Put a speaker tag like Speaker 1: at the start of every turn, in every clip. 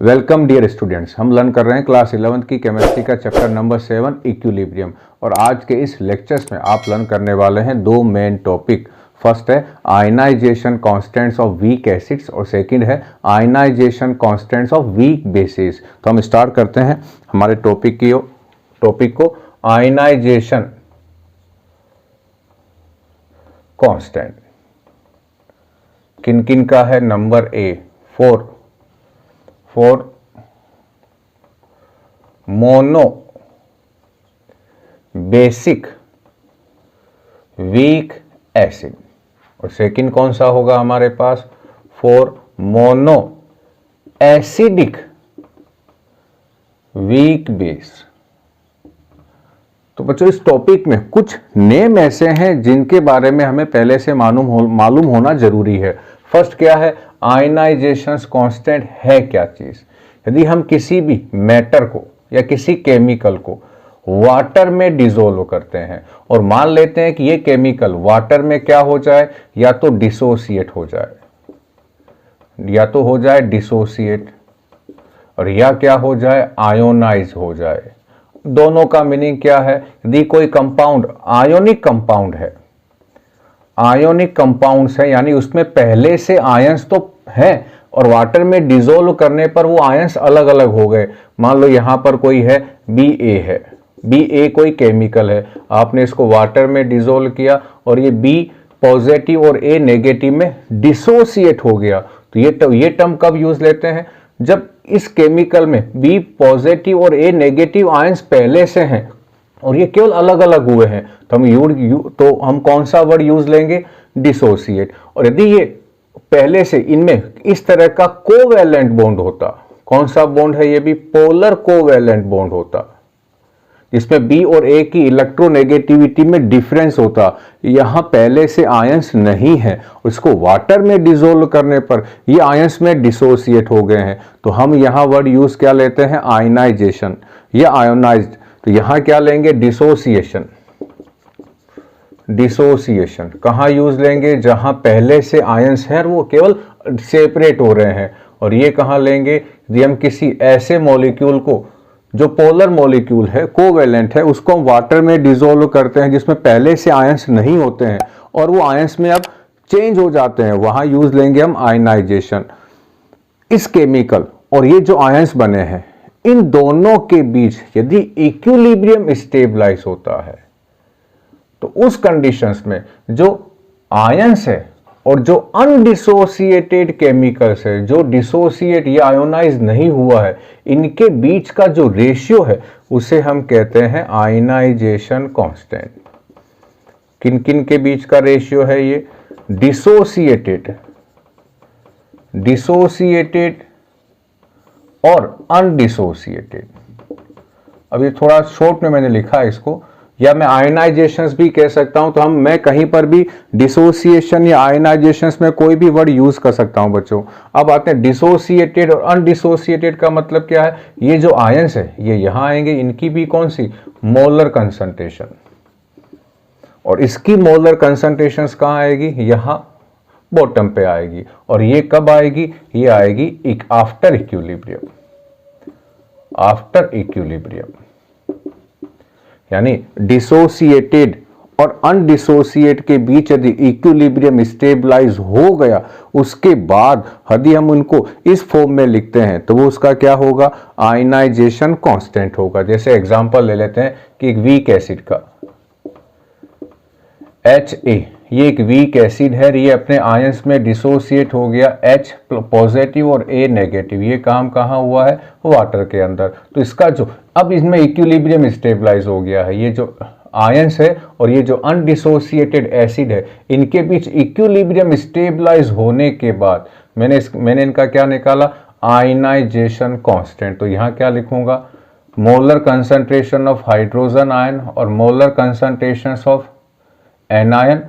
Speaker 1: Welcome dear students, हम learn कर रहे हैं क्लास 11th की केमिस्ट्री का चैप्टर नंबर 7 इक्विलिब्रियम। और आज के इस लेक्चर्स में आप लर्न करने वाले हैं दो मेन टॉपिक। फर्स्ट है ionization constants of weak acids और सेकंड है ionization constants of weak bases. तो हम स्टार्ट करते हैं हमारे टॉपिक को आयनाइजेशन कांस्टेंट। किन किन का है? Number A for mono basic weak acid. और सेकंड कौन सा होगा हमारे पास? For mono acidic weak base. तो बच्चों इस टॉपिक में कुछ नेम ऐसे हैं जिनके बारे में हमें पहले से मालूम होना जरूरी है। फर्स्ट क्या है? आयनाइजेशन कांस्टेंट है क्या चीज? यदि हम किसी भी मैटर को या किसी केमिकल को वाटर में डिसोल्व करते हैं और मान लेते हैं कि ये केमिकल वाटर में क्या हो जाए, या तो डिसोसिएट हो जाए, डिसोसिएट, और या क्या हो जाए, आयोनाइज हो जाए। दोनों का मीनिंग क्या है? यदि कोई कंपाउंड आयोनिक कंपाउंड्स है यानी उसमें पहले से आयंस तो हैं और वाटर में डिसोल्व करने पर वो आयंस अलग अलग हो गए। मान लो यहां पर कोई है बी ए कोई केमिकल है, आपने इसको वाटर में डिसोल्व किया और ये बी पॉजिटिव और ए नेगेटिव में डिसोसिएट हो गया। तो ये टर्म कब यूज लेते हैं? जब इस केमिकल में बी पॉजिटिव और ए नेगेटिव आयंस पहले से हैं और ये केवल अलग अलग हुए हैं, तो हम कौन सा वर्ड यूज लेंगे? डिसोसिएट। और यदि ये पहले से इनमें इस तरह का कोवैलेंट बॉन्ड होता, कौन सा बॉन्ड है ये भी? पोलर कोवैलेंट बॉन्ड होता, जिसमें बी और ए की इलेक्ट्रोनेगेटिविटी में डिफरेंस होता। यहां पहले से आयंस नहीं है, उसको वाटर में डिसोल्व करने पर ये आयंस में डिसोसिएट हो गए हैं। तो हम यहां वर्ड यूज क्या लेते हैं? आयनाइजेशन या आयोनाइज्ड। तो यहां क्या लेंगे? डिसोसिएशन। कहां यूज लेंगे? जहां पहले से आयंस है और वो केवल सेपरेट हो रहे हैं। और ये कहां लेंगे? यदि हम किसी ऐसे मॉलिक्यूल को जो पोलर मॉलिक्यूल है, कोवैलेंट है, उसको हम वाटर में डिसोल्व करते हैं जिसमें पहले से आयंस नहीं होते हैं और वो आयंस में अब चेंज हो जाते हैं, वहां यूज लेंगे हम आयनाइजेशन। इस केमिकल और ये जो आयंस बने हैं, इन दोनों के बीच यदि इक्विलिब्रियम स्टेबलाइज होता है तो उस कंडीशंस में जो आयंस है और जो अनडिसोसिएटेड केमिकल्स है, जो डिसोसिएट या आयोनाइज नहीं हुआ है, इनके बीच का जो रेशियो है उसे हम कहते हैं आयनाइजेशन कांस्टेंट। किन किन के बीच का रेशियो है ये? डिसोसिएटेड और अनडिसोसिएटेड। अब ये थोड़ा शॉर्ट में मैंने लिखा है इसको, या मैं आयनाइजेशंस भी कह सकता हूं। तो मैं कहीं पर भी डिसोसिएशन या आयनाइजेशंस में कोई भी वर्ड यूज कर सकता हूं बच्चों। अब आते हैं डिसोसिएटेड और अनडिसोसिएटेड का मतलब क्या है? ये जो आयंस है ये यहां आएंगे, इनकी भी कौन सी? Molar concentration. और इसकी मोलर कंसंट्रेशंस कहां आएगी? यहां बॉटम पे आएगी। और ये कब आएगी? ये आएगी आफ्टर इक्विलिब्रियम। यानी डिसोसिएटेड और अनडिसोसिएट के बीच यदि इक्विलिब्रियम स्टेबलाइज हो गया, उसके बाद यदि हम उनको इस फॉर्म में लिखते हैं तो वो उसका क्या होगा? आयनाइजेशन कांस्टेंट होगा। जैसे एग्जांपल ले लेते हैं कि एक वीक एसिड का HA, ये एक वीक एसिड है, ये अपने आयंस में डिसोसिएट हो गया, H पॉजिटिव और A नेगेटिव। ये काम कहाँ हुआ है? वाटर के अंदर। तो इसका जो अब इसमें इक्विलिब्रियम स्टेबलाइज हो गया है। ये जो आयंस है और ये जो अनडिसोसिएटेड एसिड है, इनके बीच इक्विलिब्रियम स्टेबलाइज होने के बाद मैंने इनका क्या निकाला? Ionization constant. तो यहाँ क्या लिखूंगा? Molar concentration of hydrogen ion और molar concentration of anion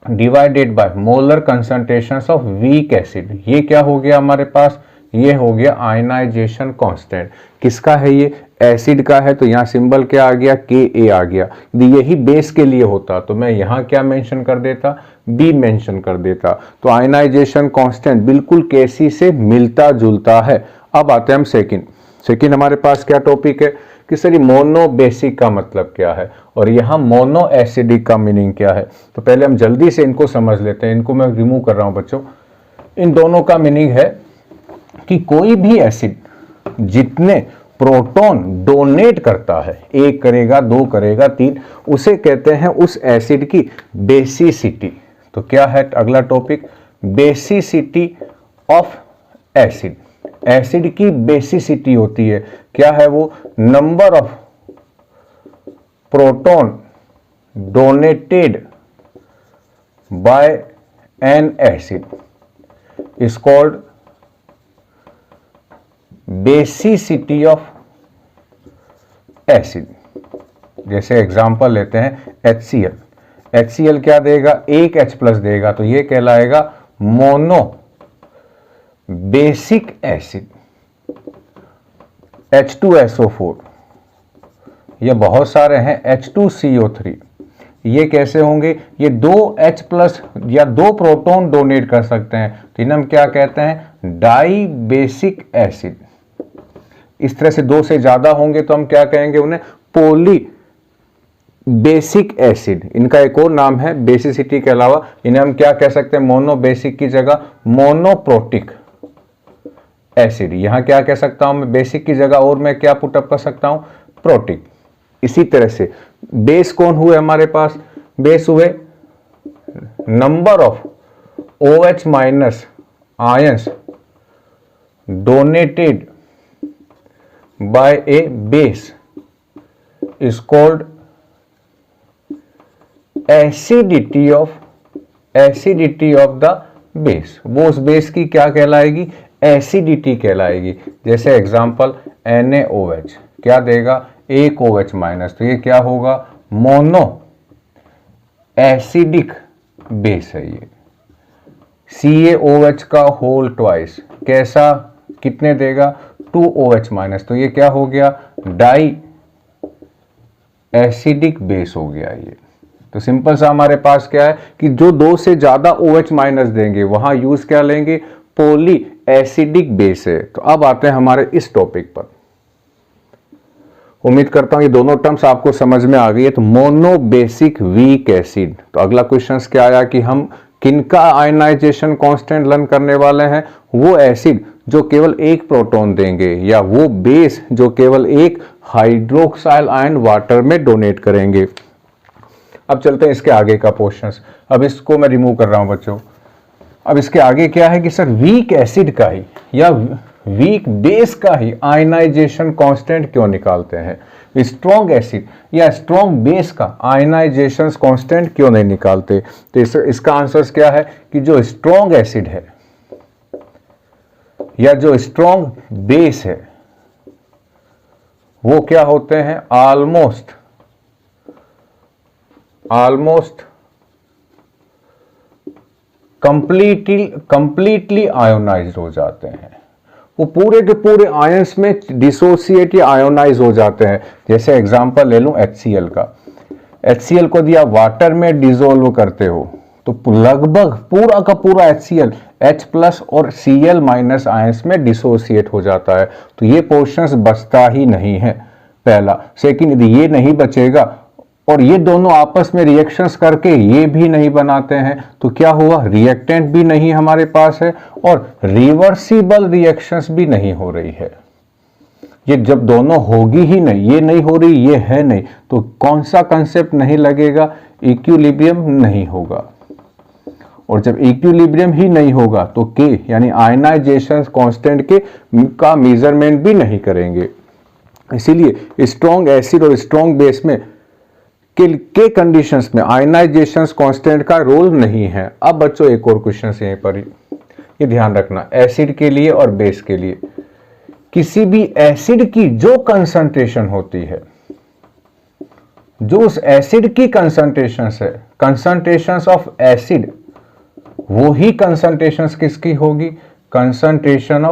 Speaker 1: divided by molar concentrations of weak acid. ये क्या हो गया हमारे पास? ये हो गया आयनाइजेशन कांस्टेंट। किसका है ये? एसिड का है। तो यहाँ सिंबल क्या आ गया? Ka आ गया। यही बेस के लिए होता तो मैं यहाँ क्या मेंशन कर देता? B मेंशन कर देता। तो आयनाइजेशन कांस्टेंट बिल्कुल Kc से मिलता जुलता है। अब आते हैं हम सेकंड हमारे पास क्या टॉपिक है कि सर मोनो बेसिक का मतलब क्या है और यहाँ मोनो एसिडिक का मीनिंग क्या है। तो पहले हम जल्दी से इनको समझ लेते हैं, इनको मैं रिमूव कर रहा हूँ बच्चों। इन दोनों का मीनिंग है कि कोई भी एसिड जितने प्रोटॉन डोनेट करता है, 1 करेगा, 2 करेगा, 3, उसे कहते हैं उस एसिड की बेसिसिटी। तो क्या है अगला topic, basicity of acid. Acid की बेसिसिटी होती है, क्या है वो, number of proton donated bye N acid is called basicity of acid. जैसे एग्जांपल लेते हैं HCl। HCl क्या देगा, 1 H+ देगा, तो ये कहलाएगा मोनो बेसिक एसिड। H2SO4, ये बहुत सारे हैं, H2CO3, ये कैसे होंगे, ये 2 H+ या 2 प्रोटॉन डोनेट कर सकते हैं, तो इन्हें हम क्या कहते हैं, डाई बेसिक एसिड। इस तरह से 2 से ज्यादा होंगे तो हम क्या कहेंगे उन्हें, पॉली बेसिक एसिड। इनका एक और नाम है बेसिसिटी के अलावा, इन्हें हम क्या कह सकते हैं, मोनो बेसिक की जगह मोनोप्रोटिक एसिड। यहां क्या कह सकता हूं मैं, बेसिक की जगह और मैं क्या पुटअप कर सकता हूं, प्रोटिक। इसी तरह से बेस कौन हुए हमारे पास, बेस हुए number of OH- ions donated bye A base is called acidity of the base. वो उस बेस की क्या कहलाएगी, एसिडिटी कहलाएगी। जैसे एग्जांपल NaOH क्या देगा, 1 OH-, तो ये क्या होगा, मोनो एसिडिक बेस है ये। CaOH का होल ट्वाइस कैसा, कितने देगा, 2 OH-, तो ये क्या हो गया, डाई एसिडिक बेस हो गया ये। तो सिंपल सा हमारे पास क्या है कि जो 2 से ज्यादा OH- देंगे वहां यूज क्या लेंगे, पॉली एसिडिक बेस है। तो अब आते हैं हमारे इस टॉपिक पर। उम्मीद करता हूं ये दोनों टर्म्स आपको समझ में आ गई है। तो मोनो बेसिक वीक एसिड, तो अगला क्वेश्चन क्या आया कि हम किनका आयनाइजेशन कांस्टेंट लर्न करने वाले हैं, वो एसिड जो केवल 1 प्रोटॉन देंगे या वो बेस जो केवल 1 हाइड्रोक्साइल आयन वाटर में डोनेट करेंगे। अब चलते हैं इसके आगे का पोर्शन। अब इसको मैं रिमूव कर रहा हूं बच्चों। अब इसके आगे क्या है कि सर वीक एसिड का ही या वीक बेस का ही आयनाइजेशन कांस्टेंट क्यों निकालते हैं, स्ट्रॉन्ग एसिड या स्ट्रॉन्ग बेस का आयनाइजेशन कांस्टेंट क्यों नहीं निकालते। तो इसका आंसर क्या है कि जो स्ट्रॉन्ग एसिड है या जो स्ट्रॉन्ग बेस है वो क्या होते हैं, ऑलमोस्ट कंप्लीटली आयोनाइज्ड हो जाते हैं। वो पूरे के पूरे आयंस में डिसोसिएट या आयोनाइज हो जाते हैं। जैसे एग्जांपल ले लूं HCl का। HCl को दिया वाटर में डिसोल्व करते हो तो लगभग पूरा का पूरा HCl H+ और Cl- आयंस में डिसोसिएट हो जाता है। तो ये पोर्शंस बचता ही नहीं है, पहला। सेकंड, यदि ये नहीं बचेगा और ये दोनों आपस में रिएक्शंस करके ये भी नहीं बनाते हैं तो क्या हुआ, रिएक्टेंट भी नहीं हमारे पास है और रिवर्सिबल रिएक्शंस भी नहीं हो रही है। ये जब दोनों होगी ही नहीं, ये नहीं हो रही, ये है नहीं, तो कौन सा कंसेप्ट नहीं लगेगा, इक्विलिब्रियम नहीं होगा। और जब इक्विलिब्रियम ही नहीं होगा तो के यानी आयनाइजेशन कांस्टेंट के का मेजरमेंट भी नहीं करेंगे। इसीलिए स्ट्रॉन्ग एसिड और स्ट्रॉन्ग बेस में के कंडीशंस में आयनाइजेशन कांस्टेंट का रोल नहीं है। अब बच्चों एक और क्वेश्चन यहीं पर ये ध्यान रखना, एसिड के लिए और बेस के लिए, किसी भी एसिड की जो कंसंट्रेशन होती है, जो उस एसिड की कंसंट्रेशन है, कंसंट्रेशन ऑफ एसिड, वो ही कंसंट्रेशन किसकी होगी, कंसंट्रेशन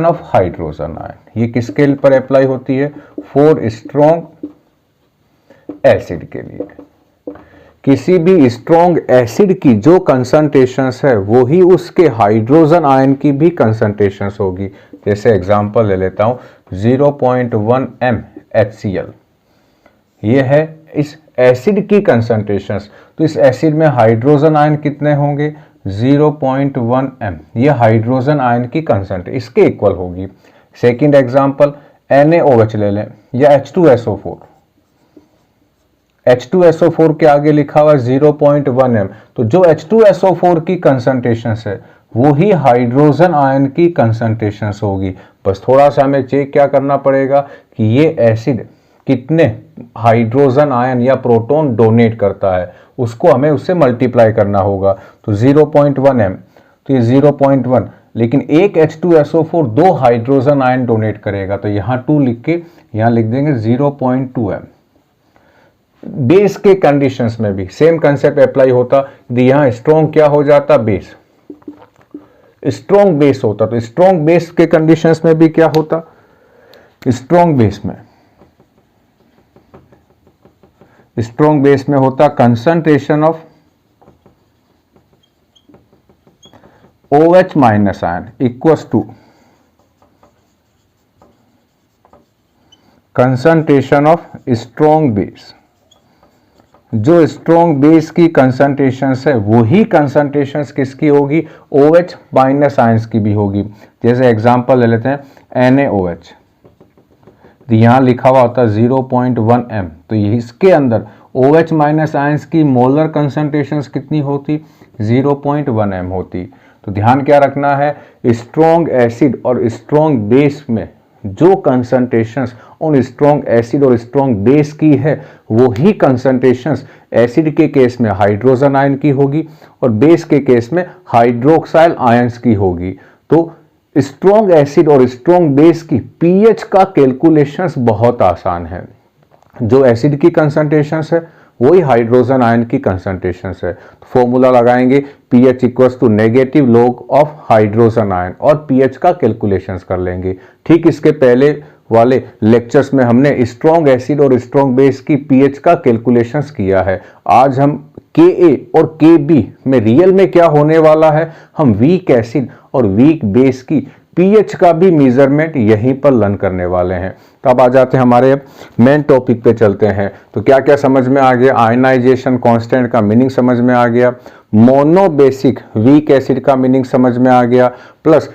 Speaker 1: ऑफ हाइड्रोजन आयन। ये किसके पर अप्लाई होती है, फॉर स्ट्रॉन्ग एसिड के लिए। किसी भी स्ट्रॉन्ग एसिड की जो कंसंट्रेशंस है वो ही उसके हाइड्रोजन आयन की भी कंसंट्रेशंस होगी। जैसे एग्जांपल ले लेता हूँ 0.1 m HCl, ये है इस एसिड की कंसंट्रेशंस। तो इस एसिड में हाइड्रोजन आयन कितने होंगे 0.1 m, ये हाइड्रोजन आयन की कंसंट्रेशन इसके इक्वल होगी। सेकंड एग्जांपल NaOH ले लें या H2SO4, H2SO4 के आगे लिखा हुआ 0.1 m, तो जो H2SO4 की कंसंट्रेशन है वो ही हाइड्रोजन आयन की कंसंट्रेशन होगी। बस थोड़ा सा हमें चेक क्या करना पड़ेगा कि ये एसिड कितने हाइड्रोजन आयन या प्रोटॉन डोनेट करता है, उसको हमें उससे मल्टीप्लाई करना होगा। तो 0.1 m, तो ये 0.1, लेकिन एक H2SO4 दो हाइड्रोजन आयन डोनेट करेगा, तो यहाँ 2 लिख के यहाँ लिख देंगे 0.2 m। बेस के कंडीशंस में भी सेम कंसेप्ट अप्लाई होता, यदि यहाँ स्ट्रॉन्ग क्या हो जाता, बेस, स्ट्रॉन्ग बेस होता, तो स्ट्रॉन्ग बेस के कंडीशंस में भी क्या होता, स्ट्रॉन्ग बेस में होता concentration of OH minus ion equals to concentration of strong base. जो स्ट्रॉन्ग बेस की कंसंट्रेशंस है वही कंसंट्रेशंस किसकी होगी, OH माइनस आयंस की भी होगी। जैसे एग्जांपल ले लेते हैं NaOH, तो यहाँ लिखा हुआ होता है 0.1 m, तो इसके अंदर OH माइनस आयंस की मोलर कंसंट्रेशंस कितनी होती, 0.1 m होती। तो ध्यान क्या रखना है, स्ट्रॉन्ग एसिड और स्ट्रॉन्ग बेस में जो कंसंट्रेशंस उन स्ट्रॉन्ग एसिड और स्ट्रॉन्ग बेस की है वो ही कंसंट्रेशंस एसिड के केस में हाइड्रोजन आयन की होगी और बेस के केस में हाइड्रोक्साइल आयंस की होगी। तो स्ट्रॉन्ग एसिड और स्ट्रॉन्ग बेस की पीएच का कैलकुलेशंस बहुत आसान है। जो एसिड की कंसंट्रेशंस है वही हाइड्रोजन आयन की कंसंट्रेशंस है। तो फॉर्मूला लगाएंगे pH equals to negative log of hydrogen ion और pH का कैलकुलेशंस कर लेंगे। ठीक इसके पहले वाले लेक्चर्स में हमने स्ट्रॉन्ग एसिड और स्ट्रॉन्ग बेस की pH का कैलकुलेशंस किया है। आज हम Ka और Kb में रियल में क्या होने वाला है, हम वीक एसिड और वीक बेस की pH का भी मेजरमेंट यहीं पर लर्न करने वाले हैं। तो अब आ जाते हैं हमारे अब मेन टॉपिक पे चलते हैं। तो क्या क्या समझ में आ गया, आयनाइजेशन कांस्टेंट का मीनिंग समझ में आ गया, मोनोबेसिक वीक एसिड का मीनिंग समझ में आ गया, प्लस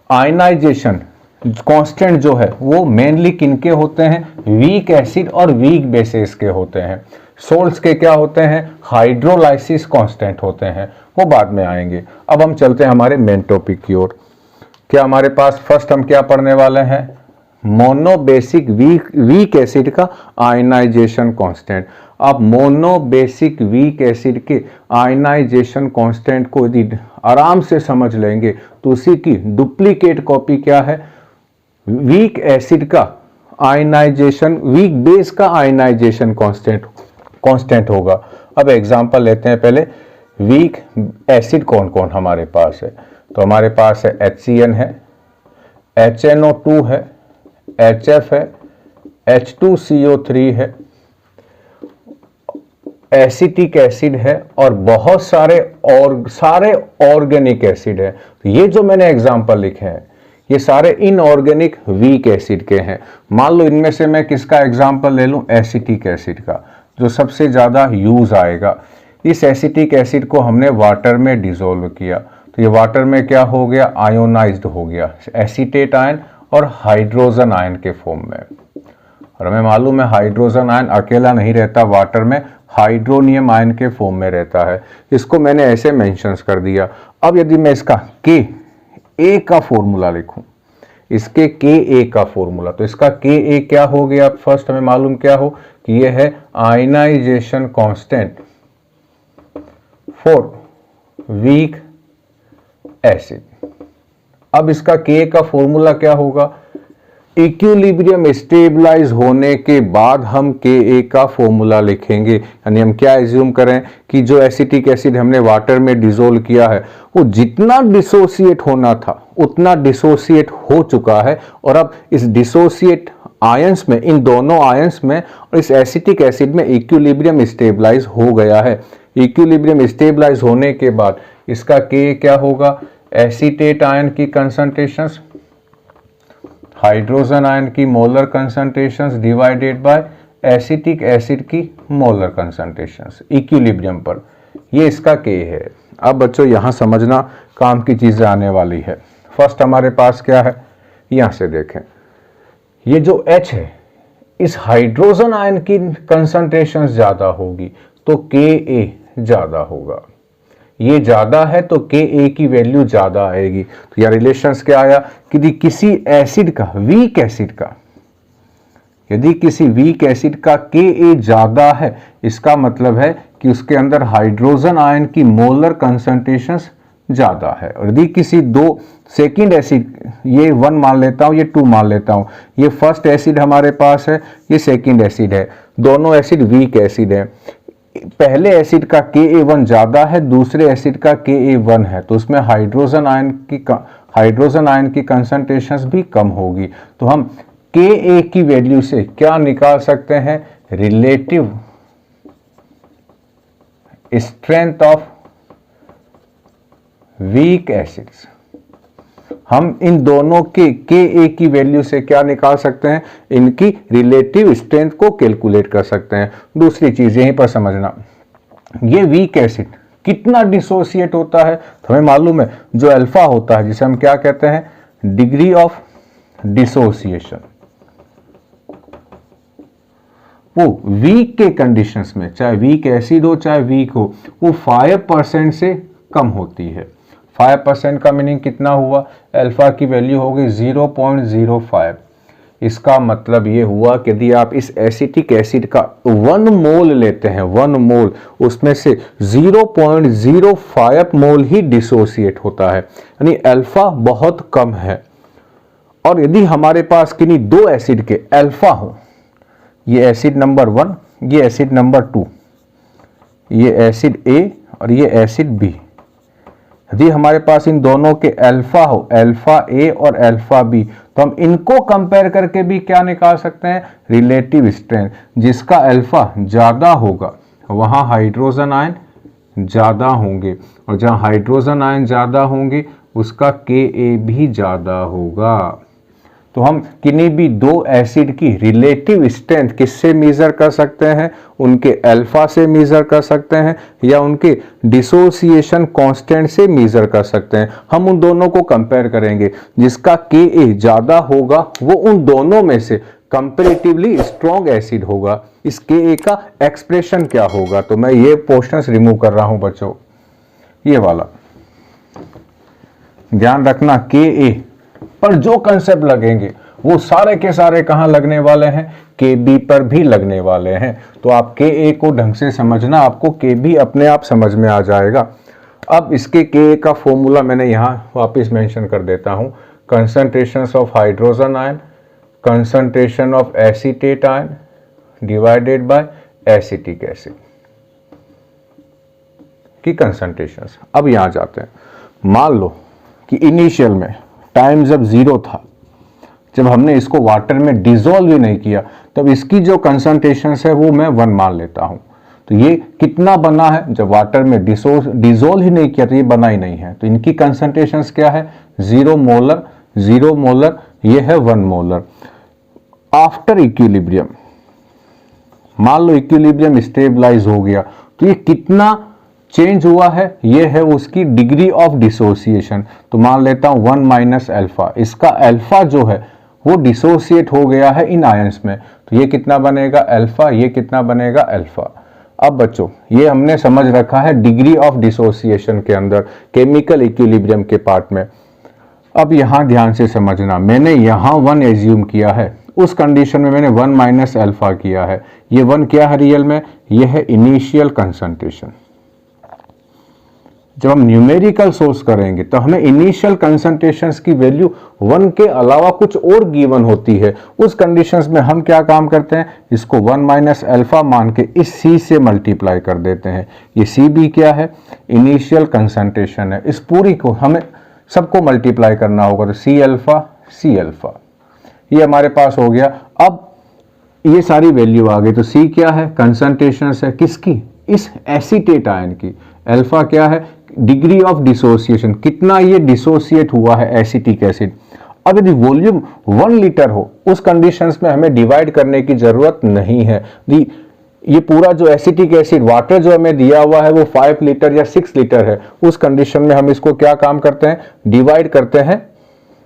Speaker 1: आयनाइजेशन कांस्टेंट जो है वो मेनली किनके होते हैं, वीक एसिड और वीक बेसिस के होते हैं। सोल्ट्स के क्या होते हैं, हाइड्रोलाइसिस कांस्टेंट होते हैं, वो बाद में आएंगे। अब हम चलते हैं हमारे मेन टॉपिक की ओर। क्या हमारे पास फर्स्ट हम क्या पढ़ने वाले हैं, मोनोबेसिक वीक एसिड का आयनाइजेशन कांस्टेंट। आप मोनोबेसिक वीक एसिड के आयनाइजेशन कांस्टेंट को यदि आराम से समझ लेंगे तो उसी की डुप्लीकेट कॉपी क्या है, वीक एसिड का आयनाइजेशन, वीक बेस का आयनाइजेशन कांस्टेंट होगा। अब एग्जांपल लेते हैं पहले, वीक एसिड कौन कौन हमारे पास है। तो हमारे पास है HCN है, HNO2 है, HF है, H2CO3 है, एसिटिक एसिड है और बहुत सारे ऑर्गेनिक एसिड है। तो ये जो मैंने एग्जांपल लिखे हैं ये सारे इनऑर्गेनिक वीक एसिड के हैं। मान लो इनमें से मैं किसका एग्जांपल ले लूं, एसिटिक एसिड का, जो सबसे ज्यादा यूज आएगा। इस एसिटिक एसिड को हमने वाटर में डिसॉल्व किया तो ये वाटर में क्या हो गया, आयोनाइज्ड हो गया, एसीटेट आयन और हाइड्रोजन आयन के फॉर्म में। और हमें मालूम है हाइड्रोजन आयन अकेला नहीं रहता वाटर में, हाइड्रोनियम आयन के फॉर्म में रहता है। इसको मैंने ऐसे मेंशंस कर दिया। अब यदि मैं इसका Ka का फॉर्मूला लिखूं, इसके Ka का फॉर्मूला, तो इसका Ka क्या हो गया, फर्स्ट हमें मालूम क्या हो कि यह है ionization constant for weak acid. अब इसका Ka का फॉर्मूला क्या होगा, इक्विलिब्रियम स्टेबलाइज होने के बाद हम Ka का फॉर्मूला लिखेंगे। यानी हम क्या एज्यूम करें कि जो एसिटिक एसिड हमने वाटर में डिसोल्व किया है वो जितना डिसोसिएट होना था उतना डिसोसिएट हो चुका है और अब इस डिसोसिएट आयंस में, इन दोनों आयंस में और इस एसिटिक एसिड में इक्विलिब्रियम स्टेबलाइज हो गया है। इक्विलिब्रियम स्टेबलाइज होने के बाद इसका Ka क्या होगा, एसीटेट आयन की कंसंट्रेशंस, हाइड्रोजन आयन की molar concentrations divided bye acetic acid की मोलर कंसंट्रेशंस इक्विलिब्रियम पर, ये इसका K है। अब बच्चों यहाँ समझना काम की चीजें आने वाली है। फर्स्ट हमारे पास क्या है, यहां से देखें, ये जो H है इस हाइड्रोजन आयन की कंसंट्रेशन ज्यादा होगी तो Ka ज्यादा होगा, ये ज्यादा है तो Ka की वैल्यू ज्यादा आएगी। तो यह रिलेशंस क्या आया कि यदि किसी एसिड का, वीक एसिड का, यदि किसी वीक एसिड का Ka ज्यादा है, इसका मतलब है कि उसके अंदर हाइड्रोजन आयन की मोलर कंसंट्रेशंस ज्यादा है। और यदि किसी दो सेकंड एसिड, ये 1 मान लेता हूं, ये 2 मान लेता हूं, ये फर्स्ट एसिड हमारे पास है, ये सेकंड एसिड है, दोनों एसिड वीक एसिड है। पहले एसिड का Ka1 ज्यादा है, दूसरे एसिड का Ka1 है, तो उसमें हाइड्रोजन आयन की कंसंट्रेशंस भी कम होगी। तो हम Ka की वैल्यू से क्या निकाल सकते हैं, relative strength of weak acids. हम इन दोनों के Ka की वैल्यू से क्या निकाल सकते हैं, इनकी रिलेटिव स्ट्रेंथ को कैलकुलेट कर सकते हैं। दूसरी चीज यहीं पर समझना, ये वीक एसिड कितना डिसोसिएट होता है, तो हमें मालूम है जो अल्फा होता है, जिसे हम क्या कहते हैं, डिग्री ऑफ डिसोसिएशन, वो वीक के कंडीशंस में, चाहे वीक एसिड हो चाहे वीक हो, वो 5% से कम होती है। 5% का मीनिंग कितना हुआ, अल्फा की वैल्यू होगी 0.05। इसका मतलब ये हुआ कि यदि आप इस एसिटिक एसिड का 1 मोल लेते हैं, 1 मोल, उसमें से 0.05 मोल ही डिसोसिएट होता है, यानी अल्फा बहुत कम है। और यदि हमारे पास किन्हीं दो एसिड के अल्फा हो, ये एसिड नंबर 1, ये एसिड नंबर 2, ये एसिड ए और ये एसिड बी, यदि हमारे पास इन दोनों के अल्फा हो, अल्फा ए और अल्फा बी, तो हम इनको कंपेयर करके भी क्या निकाल सकते हैं, रिलेटिव स्ट्रेंथ। जिसका अल्फा ज्यादा होगा वहां हाइड्रोजन आयन ज्यादा होंगे, और जहां हाइड्रोजन आयन ज्यादा होंगे उसका Ka भी ज्यादा होगा। तो हम किन्हीं भी दो एसिड की रिलेटिव स्ट्रेंथ किससे मेजर कर सकते हैं, उनके अल्फा से मेजर कर सकते हैं या उनके डिसोसिएशन कांस्टेंट से मेजर कर सकते हैं। हम उन दोनों को कंपेयर करेंगे, जिसका Ka ज्यादा होगा वो उन दोनों में से कंपैरेटिवली स्ट्रॉन्ग एसिड होगा। इस Ka का एक्सप्रेशन क्या होगा, तो मैं ये पोर्शंस रिमूव कर रहा हूं बच्चों, ये वाला ध्यान रखना। Ka पर जो कंसेप्ट लगेंगे वो सारे के सारे कहां लगने वाले हैं, Kb पर भी लगने वाले हैं। तो आप Ka को ढंग से समझना, आपको Kb अपने आप समझ में आ जाएगा। अब इसके Ka का फॉर्मूला मैंने यहां वापस मेंशन कर देता हूं, concentrations of hydrogen ion, concentration of acetate ion divided by acetic acid की कंसंट्रेशंस। अब यहां जाते हैं, मान लो कि इनिशियल में टाइम जब 0 था, जब हमने इसको वाटर में डिसॉल्व ही नहीं किया, तब इसकी जो कंसंट्रेशंस है वो मैं 1 मान लेता हूं। तो ये कितना बना है, जब वाटर में डिसॉल्व ही नहीं किया तो ये बना ही नहीं है। तो इनकी कंसंट्रेशंस क्या है, 0 मोलर, 0 मोलर, ये है 1 मोलर। आफ्टर इक्विलिब्रियम, मान लो इक्विलिब्रियम स्टेबलाइज हो गया, तो ये कितना चेंज हुआ है, ये है उसकी डिग्री ऑफ डिसोसिएशन। तो मान लेता हूं 1 माइनस अल्फा, इसका अल्फा जो है वो डिसोसिएट हो गया है इन आयंस में, तो ये कितना बनेगा अल्फा, ये कितना बनेगा अल्फा। अब बच्चों ये हमने समझ रखा है डिग्री ऑफ डिसोसिएशन के अंदर, केमिकल इक्विलिब्रियम के पार्ट में। अब यहां ध्यान से समझना, मैंने यहां 1 एज्यूम किया है, उस कंडीशन में मैंने 1 माइनस अल्फा किया है। ये 1 क्या है रियल में, ये है इनिशियल कंसंट्रेशन। जब हम न्यूमेरिकल सोर्स करेंगे तो हमें इनिशियल कंसंट्रेशंस की वैल्यू 1 के अलावा कुछ और गिवन होती है। उस कंडीशंस में हम क्या काम करते हैं, इसको 1 माइनस अल्फा मान के इस C से मल्टीप्लाई कर देते हैं। ये C भी क्या है, इनिशियल कंसंट्रेशन है। इस पूरी को हमें सबको मल्टीप्लाई करना होगा, तो C अल्फा, C अल्फा, ये हमारे पास हो गया। अब ये सारी वैल्यू आ गई, तो C क्या है, कंसंट्रेशन है किसकी, इस एसीटेट आयन की। अल्फा क्या है, डिग्री ऑफ डिसोसिएशन, कितना ये डिसोसिएट हुआ है एसिटिक एसिड। अब यदि वॉल्यूम 1 लीटर हो, उस कंडीशंस में हमें डिवाइड करने की जरूरत नहीं है। ये पूरा जो एसिटिक एसिड वाटर जो हमें दिया हुआ है वो 5 लीटर या 6 लीटर है, उस कंडीशन में हम इसको क्या काम करते हैं, डिवाइड करते हैं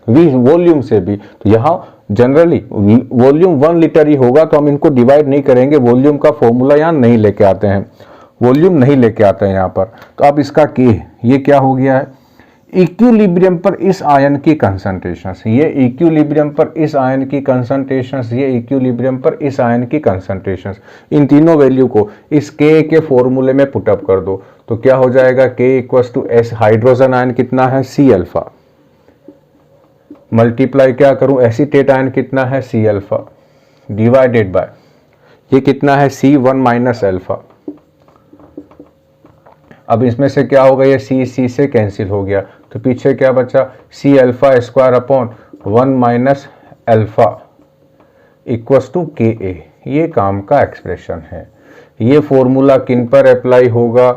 Speaker 1: वॉल्यूम से भी। तो यहाँ जनरली वॉल्यूम 1 लीटर ही होगा, तो हम इनको डिवाइड नहीं करेंगे, वॉल्यूम का फॉर्मूला यहाँ नहीं लेके आते हैं, वॉल्यूम नहीं लेके आते हैं यहाँ पर। तो अब इसका K ये क्या हो गया है, इक्विलिब्रियम पर इस आयन की कंसंट्रेशन, ये इक्विलिब्रियम पर इस आयन की कंसंट्रेशन, ये इक्विलिब्रियम पर इस आयन की कंसंट्रेशन, इन तीनों वैल्यू को इस K के फॉर्मूले में पुटअप कर दो। तो क्या हो जाएगा, K equals to S, hydrogen ion कितना है C अल्फा, मल्टीप्लाई क्या करूं, एसीटेट आयन कितना है C अल्फा, डिवाइडेड बाय ये कितना है C1 माइनस अल्फा। अब इसमें से क्या होगा, ये C से कैंसिल हो गया, तो पीछे क्या बचा, C alpha square upon 1 minus alpha equals to KA। ये काम का एक्सप्रेशन है। ये फॉर्मूला किन पर अप्लाई होगा,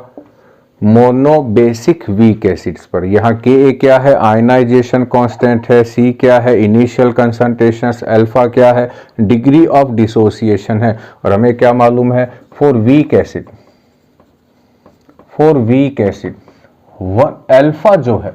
Speaker 1: मोनो बेसिक वीक एसिड्स पर। यहाँ KA क्या है, आयनाइजेशन कांस्टेंट है, C क्या है, इनिशियल कंसंट्रेशन, अल्फा क्या है, डिग्री ऑफ डिसोसिएशन है, और हमें क्या मालूम है, फॉर वीक एसिड अल्फा जो है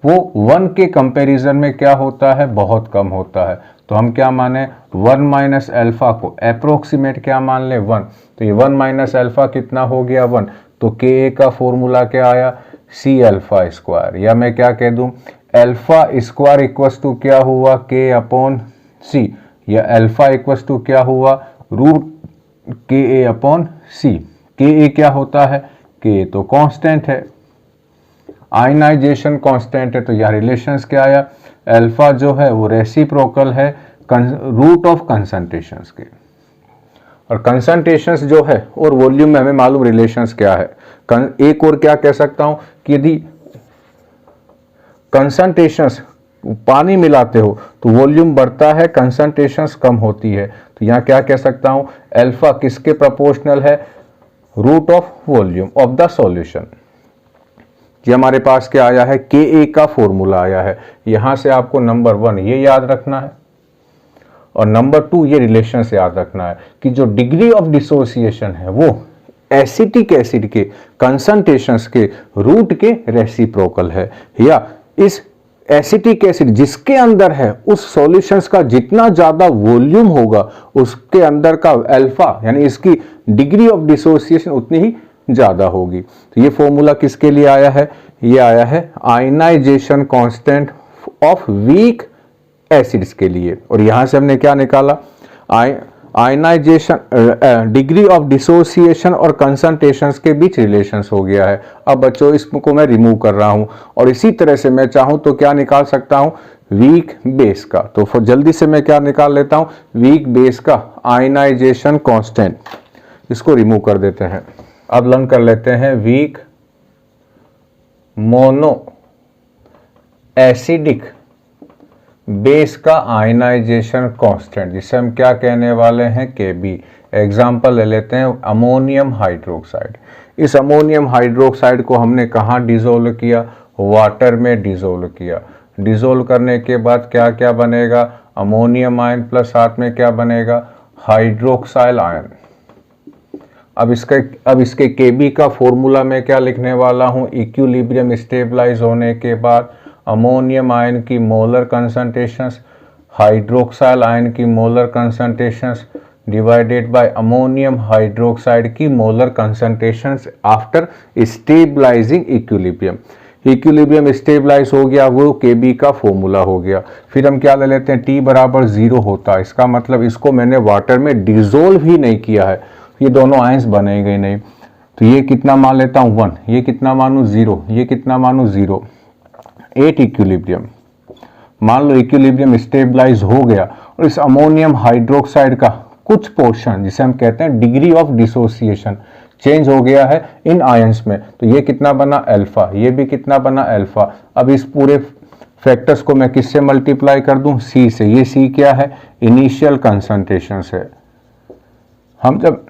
Speaker 1: वो 1 के कंपैरिजन में क्या होता है, बहुत कम होता है। तो हम क्या माने, 1 माइनस अल्फा को अप्रोक्सीमेट क्या मान ले, 1। तो ये 1 माइनस अल्फा कितना हो गया, 1। तो Ka का फॉर्मूला क्या आया, C अल्फा स्क्वायर, या मैं क्या कह दूं, अल्फा स्क्वायर इक्वल्स टू क्या हुआ, K अपॉन C, या अल्फा इक्वल्स टू क्या हुआ, root Ka upon C। Ka क्या होता है, K तो कांस्टेंट है, आयनाइजेशन कांस्टेंट है, तो यह रिलेशंस क्या आया, अल्फा जो है वो रेसिप्रोकल है रूट ऑफ कंसंट्रेशंस के, और कंसंट्रेशंस जो है और वॉल्यूम में हमें मालूम रिलेशंस क्या है। एक और क्या कह सकता हूं कि यदि कंसंट्रेशंस पानी मिलाते हो तो वॉल्यूम बढ़ता है, कंसंट्रेशंस कम होती है। तो यहाँ क्या कह सकता हूं, अल्फा किसके प्रोपोर्शनल है, root of volume of the solution. ये हमारे पास क्या आया है, Ka का फॉर्मूला आया है। यहां से आपको नंबर 1 ये याद रखना है, और नंबर 2 ये रिलेशन से याद रखना है कि जो डिग्री ऑफ डिसोसिएशन है वो एसिटिक एसिड के कंसंट्रेशंस के रूट के रेसिप्रोकल है, या इस एसिटिक एसिड जिसके अंदर है उस सॉल्यूशंस का जितना ज्यादा वॉल्यूम होगा उसके अंदर का अल्फा यानी इसकी डिग्री ऑफ डिसोसिएशन उतनी ही ज्यादा होगी। तो ये फॉर्मूला किसके लिए आया है, ये आया है ionization constant of weak acids के लिए, और यहां से हमने क्या निकाला, आयनाइजेशन डिग्री ऑफ डिसोसिएशन और कंसंट्रेशंस के बीच रिलेशंस हो गया है। अब बच्चों इसको मैं रिमूव कर रहा हूं, और इसी तरह से मैं चाहूं तो क्या निकाल सकता हूं, वीक बेस का। तो जल्दी से मैं क्या निकाल लेता हूं, वीक बेस का आयनाइजेशन कांस्टेंट, इसको रिमूव कर देते हैं। अब लर्न कर लेते हैं वीक मोनो एसिडिक बेस का आयनाइजेशन कांस्टेंट, जिसे हम क्या कहने वाले हैं, Kb। एग्जाम्पल ले लेते हैं अमोनियम हाइड्रोक्साइड। इस अमोनियम हाइड्रोक्साइड को हमने कहाँ डिसोल्व किया, वाटर में डिसोल्व किया। डिसोल्व करने के बाद क्या क्या बनेगा, अमोनियम आयन प्लस साथ में क्या बनेगा, हाइड्रोक्साइल आयन। अब इसके Kb का फॉर्मूला मैं क्या लिखने वाला हूँ, इक्विलिब्रियम स्टेबलाइज होने के बाद अमोनियम आयन की मोलर कंसंट्रेशंस, हाइड्रोक्साइल आयन की molar concentrations divided by ammonium hydroxide की molar concentrations after stabilizing equilibrium. Equilibrium stabilize हो गया, वो Kb का फॉर्मूला हो गया। फिर हम क्या ले लेते हैं, T बराबर 0 होता है, इसका मतलब इसको मैंने वाटर में डिसोल्व ही नहीं किया है, ये दोनों आयंस बनेंगे नहीं। तो ये कितना मान लेता हूँ 1, ये कितना मानूं 0, ये कितना मानूं 0। 8 इक्विलिब्रियम, मान लो इक्विलिब्रियम स्टेबलाइज हो गया, और इस अमोनियम हाइड्रोक्साइड का कुछ पोर्शन जिसे हम कहते हैं डिग्री ऑफ डिसोसिएशन चेंज हो गया है इन आयंस में। तो ये कितना बना अल्फा, ये भी कितना बना अल्फा। अब इस पूरे फैक्टर्स को मैं किससे मल्टीप्लाई कर दूं, सी से। ये सी क्या है, इनिशियल कंसंट्रेशन है। हम जब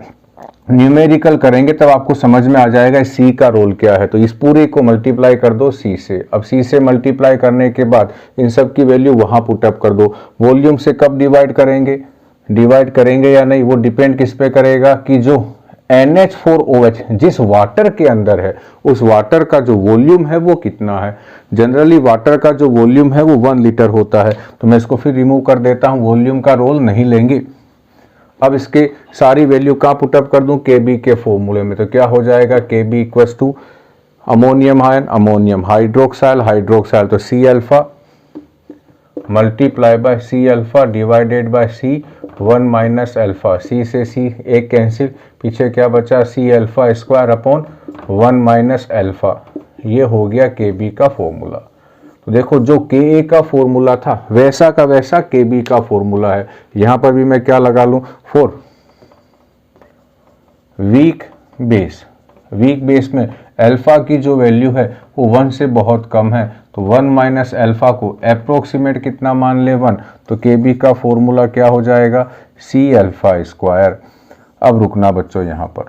Speaker 1: न्यूमेरिकल करेंगे तब आपको समझ में आ जाएगा सी का रोल क्या है। तो इस पूरे को मल्टीप्लाई कर दो सी से। अब सी से मल्टीप्लाई करने के बाद इन सब की वैल्यू वहां पुटअप कर दो। वॉल्यूम से कब डिवाइड करेंगे या नहीं, वो डिपेंड किस पे करेगा कि जो NH4OH जिस वाटर के अंदर है उस वाटर का जो वॉल्यूम है वो कितना है। जनरली वाटर का जो वॉल्यूम है वो 1 लीटर होता है। तो मैं इसको फिर रिमूव कर देता हूं, वॉल्यूम का रोल नहीं लेंगे। अब इसके सारी वैल्यू कहाँ पुटअप कर दूं, Kb के फॉर्मूले में। तो क्या हो जाएगा, Kb equals to ammonium ion, ammonium hydroxyl तो C alpha multiply by C alpha divided by C1 minus alpha. C से C एक कैंसिल, पीछे क्या बचा, C alpha square upon 1 minus alpha. ये हो गया Kb का फॉर्मूला। तो देखो जो Ka का फॉर्मूला था वैसा का वैसा Kb का फॉर्मूला है। यहां पर भी मैं क्या लगा लूं, फॉर वीक बेस में अल्फा की जो वैल्यू है वो 1 से बहुत कम है। तो 1 माइनस अल्फा को अप्रोक्सीमेट कितना मान ले, 1। तो Kb का फॉर्मूला क्या हो जाएगा, C अल्फा स्क्वायर। अब रुकना बच्चों, यहां पर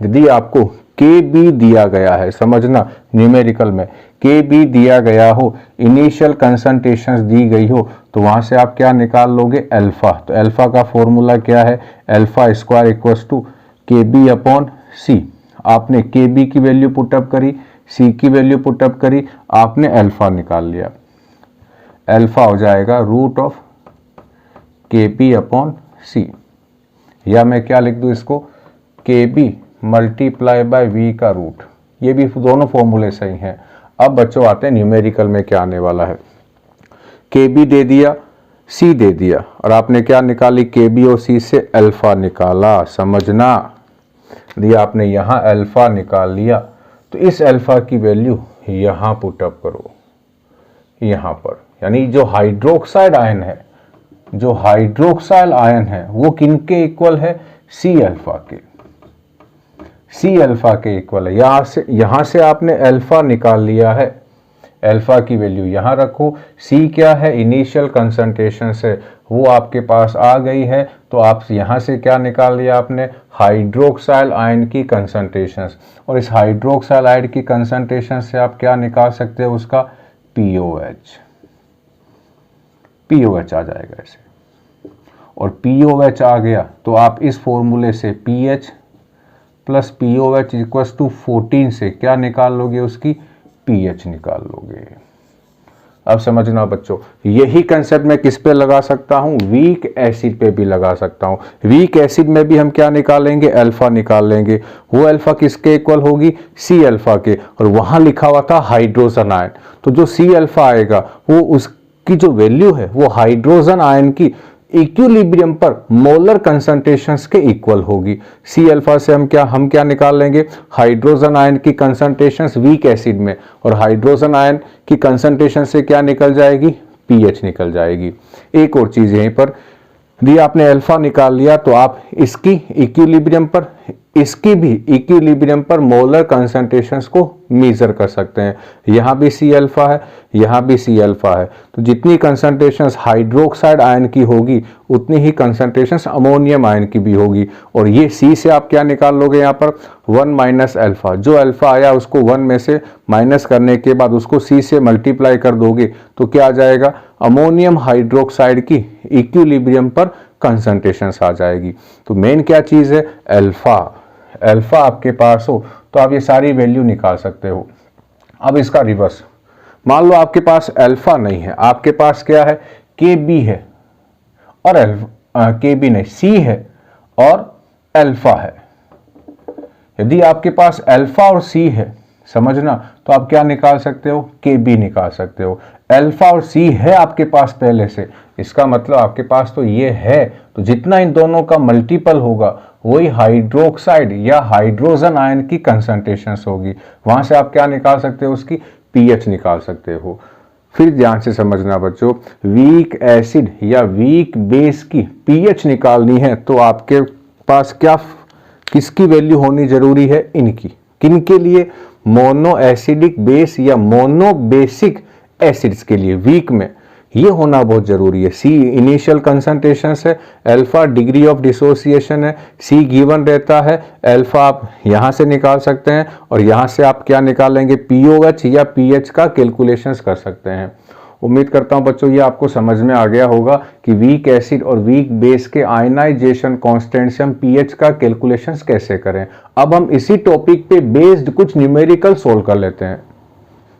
Speaker 1: यदि आपको Kb दिया गया है, समझना न्यूमेरिकल में Kb दिया गया हो, इनिशियल कंसंट्रेशंस दी गई हो, तो वहां से आप क्या निकाल लोगे, अल्फा। तो अल्फा का फॉर्मूला क्या है, alpha square equals to Kb upon C। आपने Kb की वैल्यू पुटअप करी, C की वैल्यू पुटअप करी, आपने अल्फा निकाल लिया। अल्फा हो जाएगा root of Kb upon C, या मैं क्या लिख दूं इसको, Kb मल्टीप्लाई बाय V का रूट। ये भी दोनों फॉर्मूले सही हैं। अब बच्चों आते हैं न्यूमेरिकल में क्या आने वाला है। Kb दे दिया, C दे दिया, और आपने क्या निकाली, Kb और C से अल्फा निकाला। समझना, यदि आपने यहाँ अल्फा निकाल लिया तो इस अल्फा की वैल्यू यहाँ पुटअप करो, यहाँ पर। यानी जो हाइड्रोक्साइड आयन है वो किनके इक्वल है, C अल्फा के इक्वल है। यहाँ से आपने अल्फा निकाल लिया है, अल्फा की वैल्यू यहाँ रखो। C क्या है, इनिशियल कंसंट्रेशन से, वो आपके पास आ गई है। तो आप यहाँ से क्या निकाल लिया आपने, हाइड्रोक्साइल आयन की कंसंट्रेशन। और इस हाइड्रोक्साइल आयन की कंसंट्रेशन से आप क्या निकाल सकते हो, उसका POH आ जाएगा ऐसे। और POH आ गया तो आप इस फॉर्मूले से pH plus POH equals to 14 से क्या निकाल लोगे, उसकी pH निकाल लोगे। अब समझना बच्चों, यही कंसेप्ट मैं किस पे लगा सकता हूं, वीक एसिड पे भी लगा सकता हूं। वीक एसिड में भी हम क्या निकालेंगे, अल्फा निकाल लेंगे। वो अल्फा किसके इक्वल होगी, C अल्फा के, और वहां लिखा हुआ था हाइड्रोजन आयन। तो जो C अल्फा आएगा वो उसकी जो वैल्यू है वो हाइड्रोजन आयन की इक्विलिब्रियम पर मोलर कंसंट्रेशंस के इक्वल होगी। C अल्फा से हम क्या निकाल लेंगे, हाइड्रोजन आयन की कंसंट्रेशंस वीक एसिड में, और हाइड्रोजन आयन की कंसंट्रेशन से क्या निकल जाएगी, pH निकल जाएगी। एक और चीज यहीं पर, यदि आपने अल्फा निकाल लिया तो आप इसकी भी इक्विलिब्रियम पर मोलर कंसंट्रेशंस को मेजर कर सकते हैं। यहाँ भी C अल्फा है, यहाँ भी C अल्फा है। तो जितनी कंसंट्रेशंस हाइड्रोक्साइड आयन की होगी उतनी ही कंसंट्रेशंस अमोनियम आयन की भी होगी। और ये C से आप क्या निकाल लोगे, यहाँ पर 1 माइनस अल्फा। जो अल्फा आया उसको 1 में से माइनस करने के बाद उसको C से मल्टीप्लाई कर दोगे तो क्या आ जाएगा, अमोनियम हाइड्रोक्साइड की इक्विलिब्रियम पर कंसंट्रेशंस आ जाएगी। तो मेन क्या चीज़ है, अल्फा आपके पास हो तो आप ये सारी वैल्यू निकाल सकते हो। अब इसका रिवर्स, मान लो आपके पास अल्फा नहीं है, आपके पास क्या है, Kb है और Kb नहीं, C है और अल्फा है। यदि आपके पास अल्फा और C है, समझना, तो आप क्या निकाल सकते हो, Kb निकाल सकते हो। अल्फा और C है आपके पास पहले से, इसका मतलब आपके पास तो ये है। तो जितना इन दोनों का मल्टीपल होगा वही हाइड्रोक्साइड या हाइड्रोजन आयन की कंसंट्रेशंस होगी। वहां से आप क्या निकाल सकते हो, उसकी pH निकाल सकते हो। फिर ध्यान से समझना बच्चों, वीक एसिड या वीक बेस की pH निकालनी है तो आपके पास किसकी वैल्यू होनी जरूरी है, इनकी। किन के लिए, मोनो एसिडिक बेस या मोनो बेसिक एसिड्स के लिए वीक में ये होना बहुत जरूरी है। सी इनिशियल कंसंट्रेशंस है, अल्फा डिग्री ऑफ डिसोसिएशन है, सी गिवन रहता है, अल्फा आप यहाँ से निकाल सकते हैं और यहाँ से आप क्या निकालेंगे, पीओएच या पीएच का कैलकुलेशंस कर सकते हैं। उम्मीद करता हूं बच्चों ये आपको समझ में आ गया होगा कि वीक एसिड और वीक बेस के आयनाइजेशन कांस्टेंट से हम पीएच का कैलकुलेशंस कैसे करें। अब हम इसी टॉपिक पे बेस्ड कुछ न्यूमेरिकल सोल्व कर लेते हैं।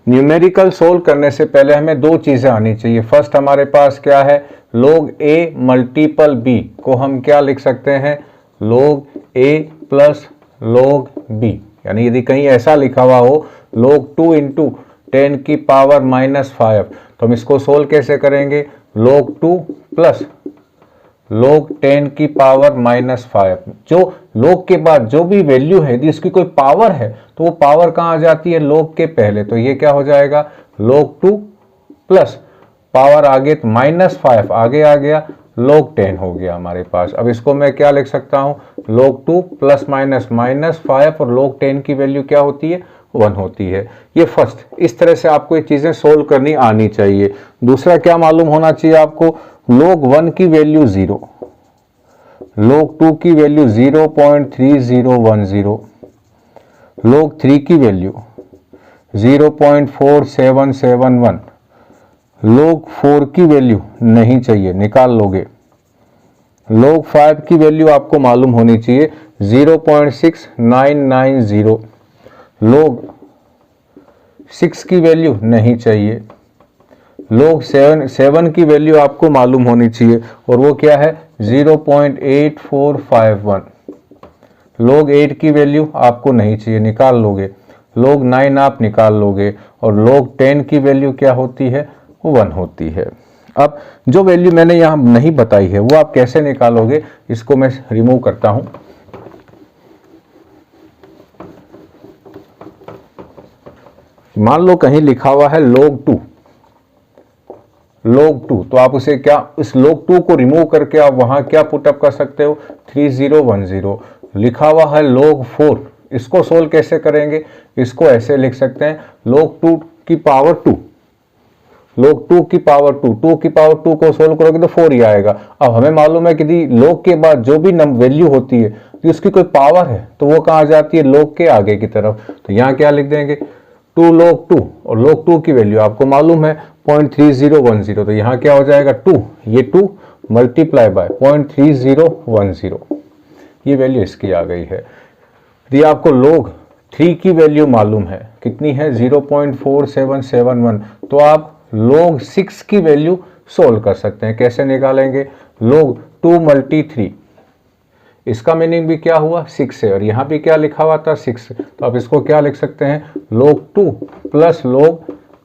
Speaker 1: न्यूमेरिकल सोल्व करने से पहले हमें दो चीजें आनी चाहिए। फर्स्ट हमारे पास क्या है, log a मल्टीपल b को हम क्या लिख सकते हैं, log a plus log b, यानी यदि कहीं ऐसा लिखा हुआ हो log 2 इंटू 10 की पावर -5 तो हम इसको सोल्व कैसे करेंगे, log 2 प्लस log 10 की पावर -5। जो log के बाद जो भी वैल्यू है यदि इसकी कोई पावर है तो वो पावर कहाँ आ जाती है, log के पहले। तो ये क्या हो जाएगा, log 2 प्लस पावर आगे -5 आगे आ गया, log 10 हो गया हमारे पास। अब इसको मैं क्या लिख सकता हूँ, log 2 प्लस -5 और log 10 की वैल्यू क्या होती है, 1 होती है। ये फर्स्ट, इस तरह से आपको ये चीजें सोल्व करनी आनी चाहिए। दूसरा क्या मालूम होना चाहिए आपको, log 1 की वैल्यू 0, log 2 की वैल्यू 0.3010, log 3 की वैल्यू 0.4771, log 4 की वैल्यू नहीं चाहिए, निकाल लोगे। log 5 की वैल्यू आपको मालूम होनी चाहिए 0.6990, log 6 की वैल्यू नहीं चाहिए, log 7 की वैल्यू आपको मालूम होनी चाहिए और वो क्या है 0.8451, log 8 की वैल्यू आपको नहीं चाहिए, निकाल लोगे। log 9 आप निकाल लोगे और log 10 की वैल्यू क्या होती है, 1 होती है। अब जो वैल्यू मैंने यहाँ नहीं बताई है वो आप कैसे निकालोगे, इसको मैं रिमूव करता हूं। मान लो कहीं लिखा हुआ है log 2, तो आप उसे क्या, इस log 2 को रिमूव करके आप वहां क्या पुटअप कर सकते हो, 3010। लिखा हुआ है log 4, इसको सोल्व कैसे करेंगे, इसको ऐसे लिख सकते हैं log 2 की पावर 2, log 2 की पावर 2 की पावर 2 को सोल्व करोगे तो 4 ही आएगा। अब हमें मालूम है कि log के बाद जो भी वैल्यू होती है तो उसकी कोई पावर है तो वो कहाँ आ जाती है, log के आगे की तरफ। तो यहाँ क्या लिख देंगे, 2 log 2 और log 2 की वैल्यू आपको मालूम है 0.3010, तो यहाँ क्या हो जाएगा 2, ये 2 मल्टीप्लाई बाय 0.3010, ये वैल्यू इसकी आ गई है। यदि आपको log 3 की वैल्यू मालूम है कितनी है 0.4771, तो आप log 6 की वैल्यू सोल्व कर सकते हैं। कैसे निकालेंगे, log 2 मल्टी 3, इसका मीनिंग भी क्या हुआ 6 है और यहाँ भी क्या लिखा हुआ था 6, तो आप इसको क्या लिख सकते हैं log 2 प्लस log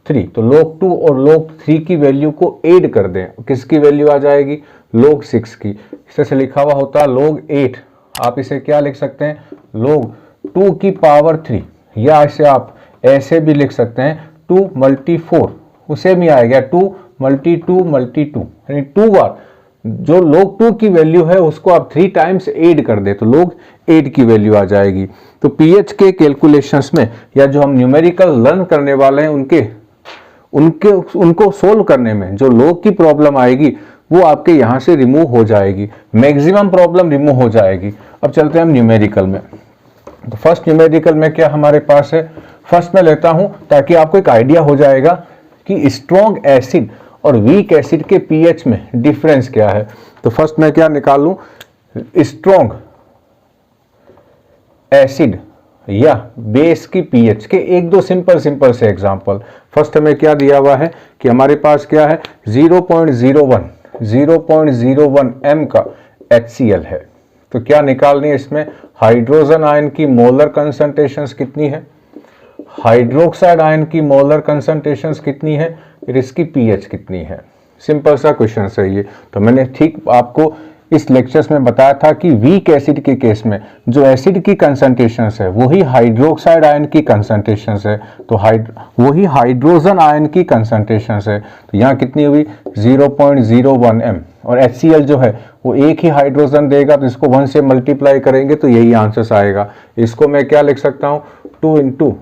Speaker 1: 3। तो log 2 और log 3 की वैल्यू को ऐड कर दें, किसकी वैल्यू आ जाएगी, log 6 की। इस तरह से लिखा हुआ होता है log 8, आप इसे क्या लिख सकते हैं log 2 की पावर 3, या इसे आप ऐसे भी लिख सकते हैं 2 मल्टी 4, उसे भी आएगा 2 मल्टी 2 मल्टी 2, यानी 2 बार जो log 2 की वैल्यू है उसको आप 3 टाइम्स ऐड कर दे तो log 8 की वैल्यू आ जाएगी। तो पीएच के कैलकुलेशंस में या जो हम न्यूमेरिकल लर्न करने वाले हैं उनको सोल्व करने में जो log की प्रॉब्लम आएगी वो आपके यहाँ से रिमूव हो जाएगी, मैक्सिमम प्रॉब्लम रिमूव हो जाएगी। अब चलते हैं हम न्यूमेरिकल में। तो फर्स्ट न्यूमेरिकल में क्या हमारे पास है, फर्स्ट मैं लेता हूं ताकि आपको एक आइडिया हो जाएगा कि स्ट्रॉन्ग एसिड और वीक एसिड के पीएच में डिफरेंस क्या है। तो फर्स्ट मैं क्या निकालूं, स्ट्रॉन्ग एसिड या बेस की पीएच के एक दो सिंपल से एग्जांपल। फर्स्ट हमें क्या दिया हुआ है कि हमारे पास क्या है 0.01 m का HCl है। तो क्या निकालनी है इसमें, हाइड्रोजन आयन की मोलर कंसंट्रेशंस कितनी है, हाइड्रोक्साइड आयन की मोलर कंसंट्रेशंस कितनी है, फिर इसकी पीएच कितनी है। सिंपल सा क्वेश्चन है ये। तो मैंने ठीक आपको इस लेक्चर्स में बताया था कि वीक एसिड के केस में जो एसिड की कंसंट्रेशंस है वही हाइड्रोक्साइड आयन की कंसंट्रेशंस है, तो वही हाइड्रोजन आयन की कंसंट्रेशंस है। तो यहाँ कितनी हुई 0.01 m, और HCl जो है वो एक ही हाइड्रोजन देगा तो इसको 1 से मल्टीप्लाई करेंगे तो यही आंसर आएगा। इसको मैं क्या लिख सकता हूँ 2 इंटू,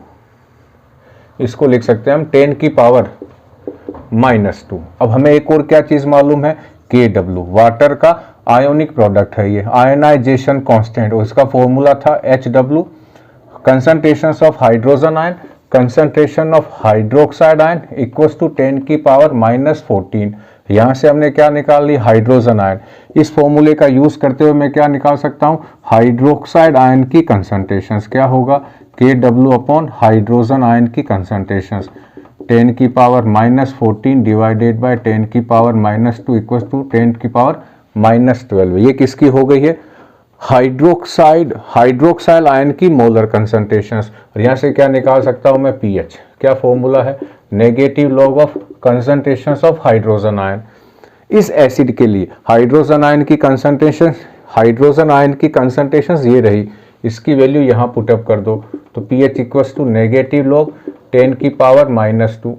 Speaker 1: इसको लिख सकते हैं हम 10 की पावर -2। अब हमें एक और क्या चीज मालूम है, Kw, वाटर का आयोनिक प्रोडक्ट है ये, आयनाइजेशन कांस्टेंट, और इसका फॉर्मूला था Hw, concentration of hydrogen ion, concentration of hydroxide ion equals to 10⁻⁻14। यहां से हमने क्या निकाल ली, हाइड्रोजन आयन। इस फॉर्मूले का यूज करते हुए मैं क्या निकाल सकता हूं, हाइड्रोक्साइड आयन की कंसंट्रेशन क्या होगा, Kw अपॉन हाइड्रोजन आयन की concentration 10⁻⁻14 divided by 10⁻⁻2 equals to 10⁻⁻12। ये किसकी हो गई है, हाइड्रोक्साइल आयन की मोलर कंसंट्रेशंस। और यहां से क्या निकाल सकता हूं मैं, पीएच। क्या फॉर्मूला है, negative log of concentrations of hydrogen ion. इस एसिड के लिए हाइड्रोजन आयन की कंसंट्रेशंस ये रही, इसकी वैल्यू यहां पुटअप कर दो, तो pH equals to negative log 10⁻⁻2।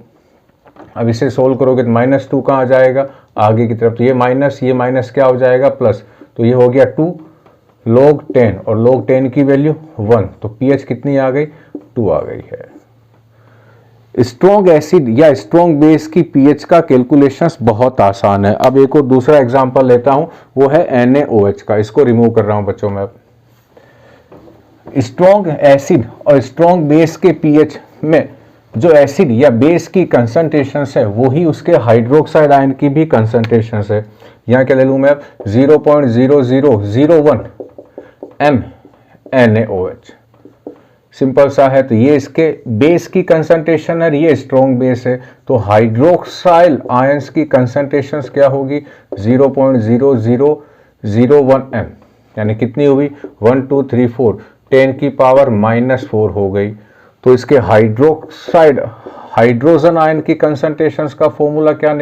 Speaker 1: अब इसे सोल्व करोगे तो -2 कहाँ आ जाएगा, आगे की तरफ, तो ये माइनस क्या हो जाएगा, प्लस, तो ये हो गया 2 log 10, और log 10 की वैल्यू 1, तो pH कितनी आ गई, 2 आ गई है। स्ट्रॉन्ग एसिड या स्ट्रॉन्ग बेस की pH का कैलकुलेशंस बहुत आसान है। अब एक और दूसरा एग्जांपल लेता हूं, वो है NaOH का, इसको रिमूव कर रहा हूं बच्चों में। स्ट्रॉन्ग एसिड और स्ट्रॉन्ग बेस के pH में जो एसिड या बेस की कंसंट्रेशन है वो ही उसके हाइड्रोक्साइड आयन की भी कंसंट्रेशन है। यहाँ क्या ले लूँ मैं, 0.0001 m NaOH, सिंपल सा है। तो ये इसके बेस की कंसंट्रेशन है, ये स्ट्रॉन्ग बेस है, तो हाइड्रोक्साइल आयंस की कंसंट्रेशन क्या होगी, 0.0001 m, यानी कितनी हुई, 1 2 3 4 10⁻⁻4 हो गई। तो इसके हाइड्रोजन आयन की कंसंट्रेशंस का फॉर्मूला क्या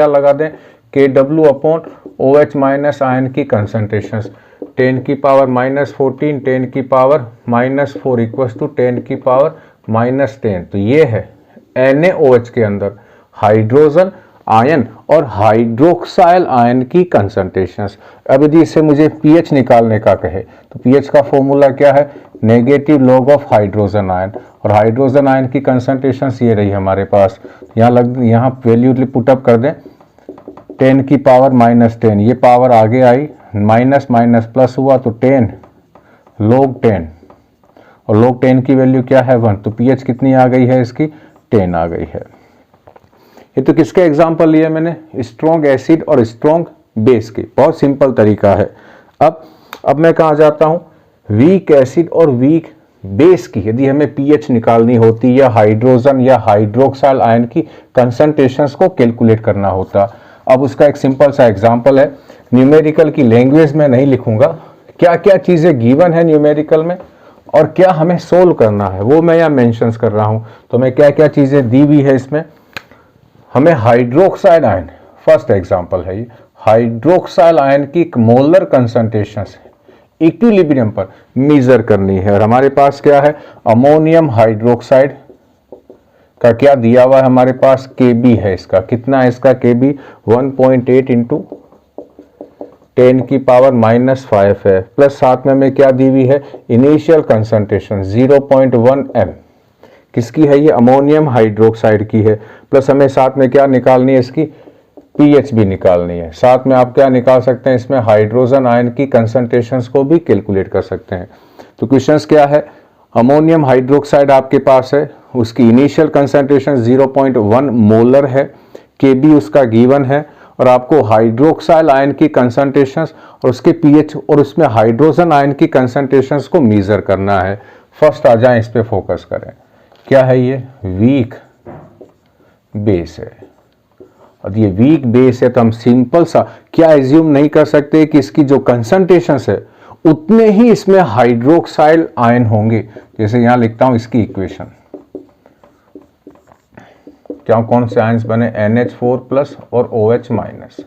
Speaker 1: लगा दें, Kw upon OH minus ion की कंसंट्रेशंस 10⁻⁻14 10⁻⁻4 इक्वल्स टू 10⁻⁻10। तो ये है NaOH के अंदर हाइड्रोजन आयन और हाइड्रोक्साइल आयन की कंसंट्रेशंस। अब यदि इससे मुझे पीएच निकालने का कहे तो पीएच का फॉर्मूला क्या है, negative log of hydrogen ion, और हाइड्रोजन आयन की कंसंट्रेशंस ये रही हमारे पास। यहाँ वैल्यू पुटअप कर दें, 10⁻⁻10, ये पावर आगे आई, माइनस माइनस प्लस हुआ तो 10 log 10, और log 10 की वैल्यू क्या है 1, तो पीएच कितनी आ गई है इसकी, 10 आ गई है। ये तो किसके एग्जांपल लिए मैंने, स्ट्रॉन्ग एसिड और स्ट्रॉन्ग बेस के, बहुत सिंपल तरीका है। अब मैं कहाँ जाता हूँ, वीक एसिड और वीक बेस की यदि हमें पीएच निकालनी होती या हाइड्रोजन या हाइड्रोक्साइल आयन की कंसंट्रेशंस को कैलकुलेट करना होता। अब उसका एक सिंपल सा एग्जांपल है, न्यूमेरिकल की लैंग्वेज में नहीं लिखूंगा, क्या क्या चीजें गिवन है न्यूमेरिकल में और क्या हमें सोल्व करना है वो मैं यहाँ मेंशंस कर रहा हूँ। तो मैं क्या क्या चीजें दी हुई है इसमें, हमें हाइड्रोक्साइड आयन, फर्स्ट एग्जांपल है ये, हाइड्रोक्साइल आयन की मोलर कंसंट्रेशन इक्विलिब्रियम पर मेजर करनी है। और हमारे पास क्या है, अमोनियम हाइड्रोक्साइड का क्या दिया हुआ है हमारे पास, Kb है इसका, कितना है इसका Kb, 1.8 इंटू 10⁻⁻5 है, प्लस साथ में हमें क्या दी हुई है, इनिशियल कंसंट्रेशन 0.1 m, किसकी है ये, अमोनियम हाइड्रोक्साइड की है, प्लस हमें साथ में क्या निकालनी है, इसकी पीएच भी निकालनी है। साथ में आप क्या निकाल सकते हैं, इसमें हाइड्रोजन आयन की कंसंट्रेशंस को भी कैलकुलेट कर सकते हैं। तो क्वेश्चंस क्या है, अमोनियम हाइड्रोक्साइड आपके पास है, उसकी इनिशियल कंसंट्रेशन 0.1 मोलर है, Kb उसका गिवन है, और आपको हाइड्रोक्साइल आयन की कंसंट्रेशंस और उसके पीएच और उसमें हाइड्रोजन आयन की कंसंट्रेशंस को मेजर करना है। फर्स्ट आ जाए, इस पे फोकस करें, क्या है ये, वीक बेस है। और ये वीक बेस है तो हम सिंपल सा क्या एज्यूम नहीं कर सकते कि इसकी जो कंसंट्रेशंस है उतने ही इसमें हाइड्रोक्साइल आयन होंगे। जैसे यहां लिखता हूं इसकी इक्वेशन, क्या कौन से आयंस बने, NH4 प्लस और OH माइनस,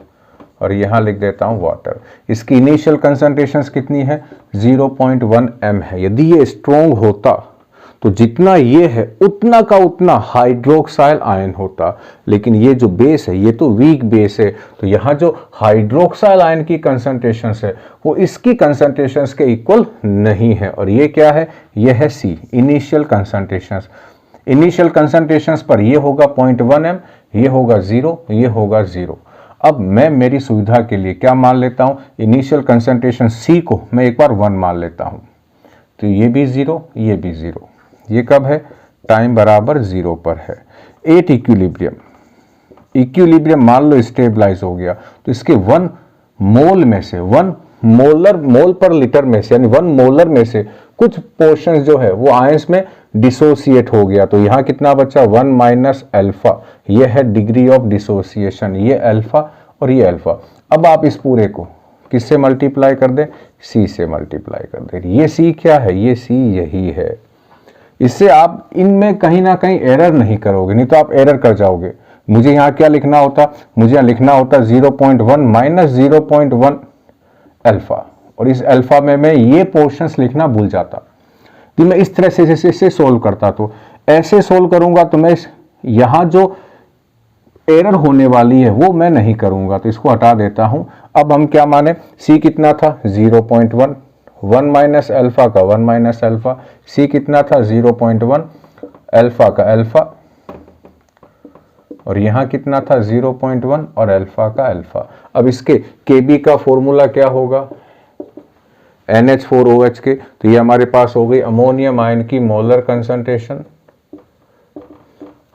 Speaker 1: और यहां लिख देता हूं वाटर। इसकी इनिशियल कंसंट्रेशंस कितनी है, 0.1 m है। यदि ये स्ट्रॉन्ग होता तो जितना ये है उतना का उतना हाइड्रोक्साइल आयन होता, लेकिन ये जो बेस है ये तो वीक बेस है, तो यहाँ जो हाइड्रोक्साइल आयन की कंसंट्रेशन है वो इसकी कंसंट्रेशन के इक्वल नहीं है। और ये क्या है, ये है C, initial concentration. Initial concentration पर ये होगा 0.1 m, ये होगा 0, ये होगा 0। अब मैं मेरी सुविधा के लिए क्या मान लेता हूँ, इनिशियल कंसंट्रेशन C को मैं एक बार 1 मान लेता हूँ। तो ये भी 0, ये भी 0। ये कब है, टाइम बराबर 0 पर है। एट इक्विलिब्रियम, इक्विलिब्रियम मान लो स्टेबलाइज हो गया, तो इसके 1 मोल में से, 1 मोल पर लीटर में से, यानी 1 मोलर में से कुछ पोर्शन जो है वो आयंस में डिसोसिएट हो गया। तो यहाँ कितना बचा, 1 माइनस अल्फा। ये है डिग्री ऑफ डिसोसिएशन, ये अल्फा और ये अल्फा। अब आप इस पूरे को किससे मल्टीप्लाई कर दें, C से मल्टीप्लाई कर दें। ये C क्या है, ये C यही है। इससे आप इनमें कहीं ना कहीं एरर नहीं करोगे, नहीं तो आप एरर कर जाओगे। मुझे यहाँ क्या लिखना होता, मुझे यहाँ लिखना होता 0.1 माइनस 0.1 अल्फा, और इस अल्फा में मैं ये पोर्शंस लिखना भूल जाता। तो मैं इस तरह से सोल्व करता, तो ऐसे सोल्व करूंगा तो मैं यहाँ जो एरर होने वाली है वो मैं नहीं करूंगा, तो इसको हटा देता हूं। अब हम क्या माने, C कितना था 0.1, 1 माइनस अल्फा का 1 माइनस अल्फा, C कितना था 0.1, अल्फा का अल्फा, और यहाँ कितना था 0.1 और अल्फा का अल्फा। अब इसके Kb का फॉर्मूला क्या होगा, NH4OH के, तो ये हमारे पास हो गई अमोनियम आयन की मोलर कंसंट्रेशन,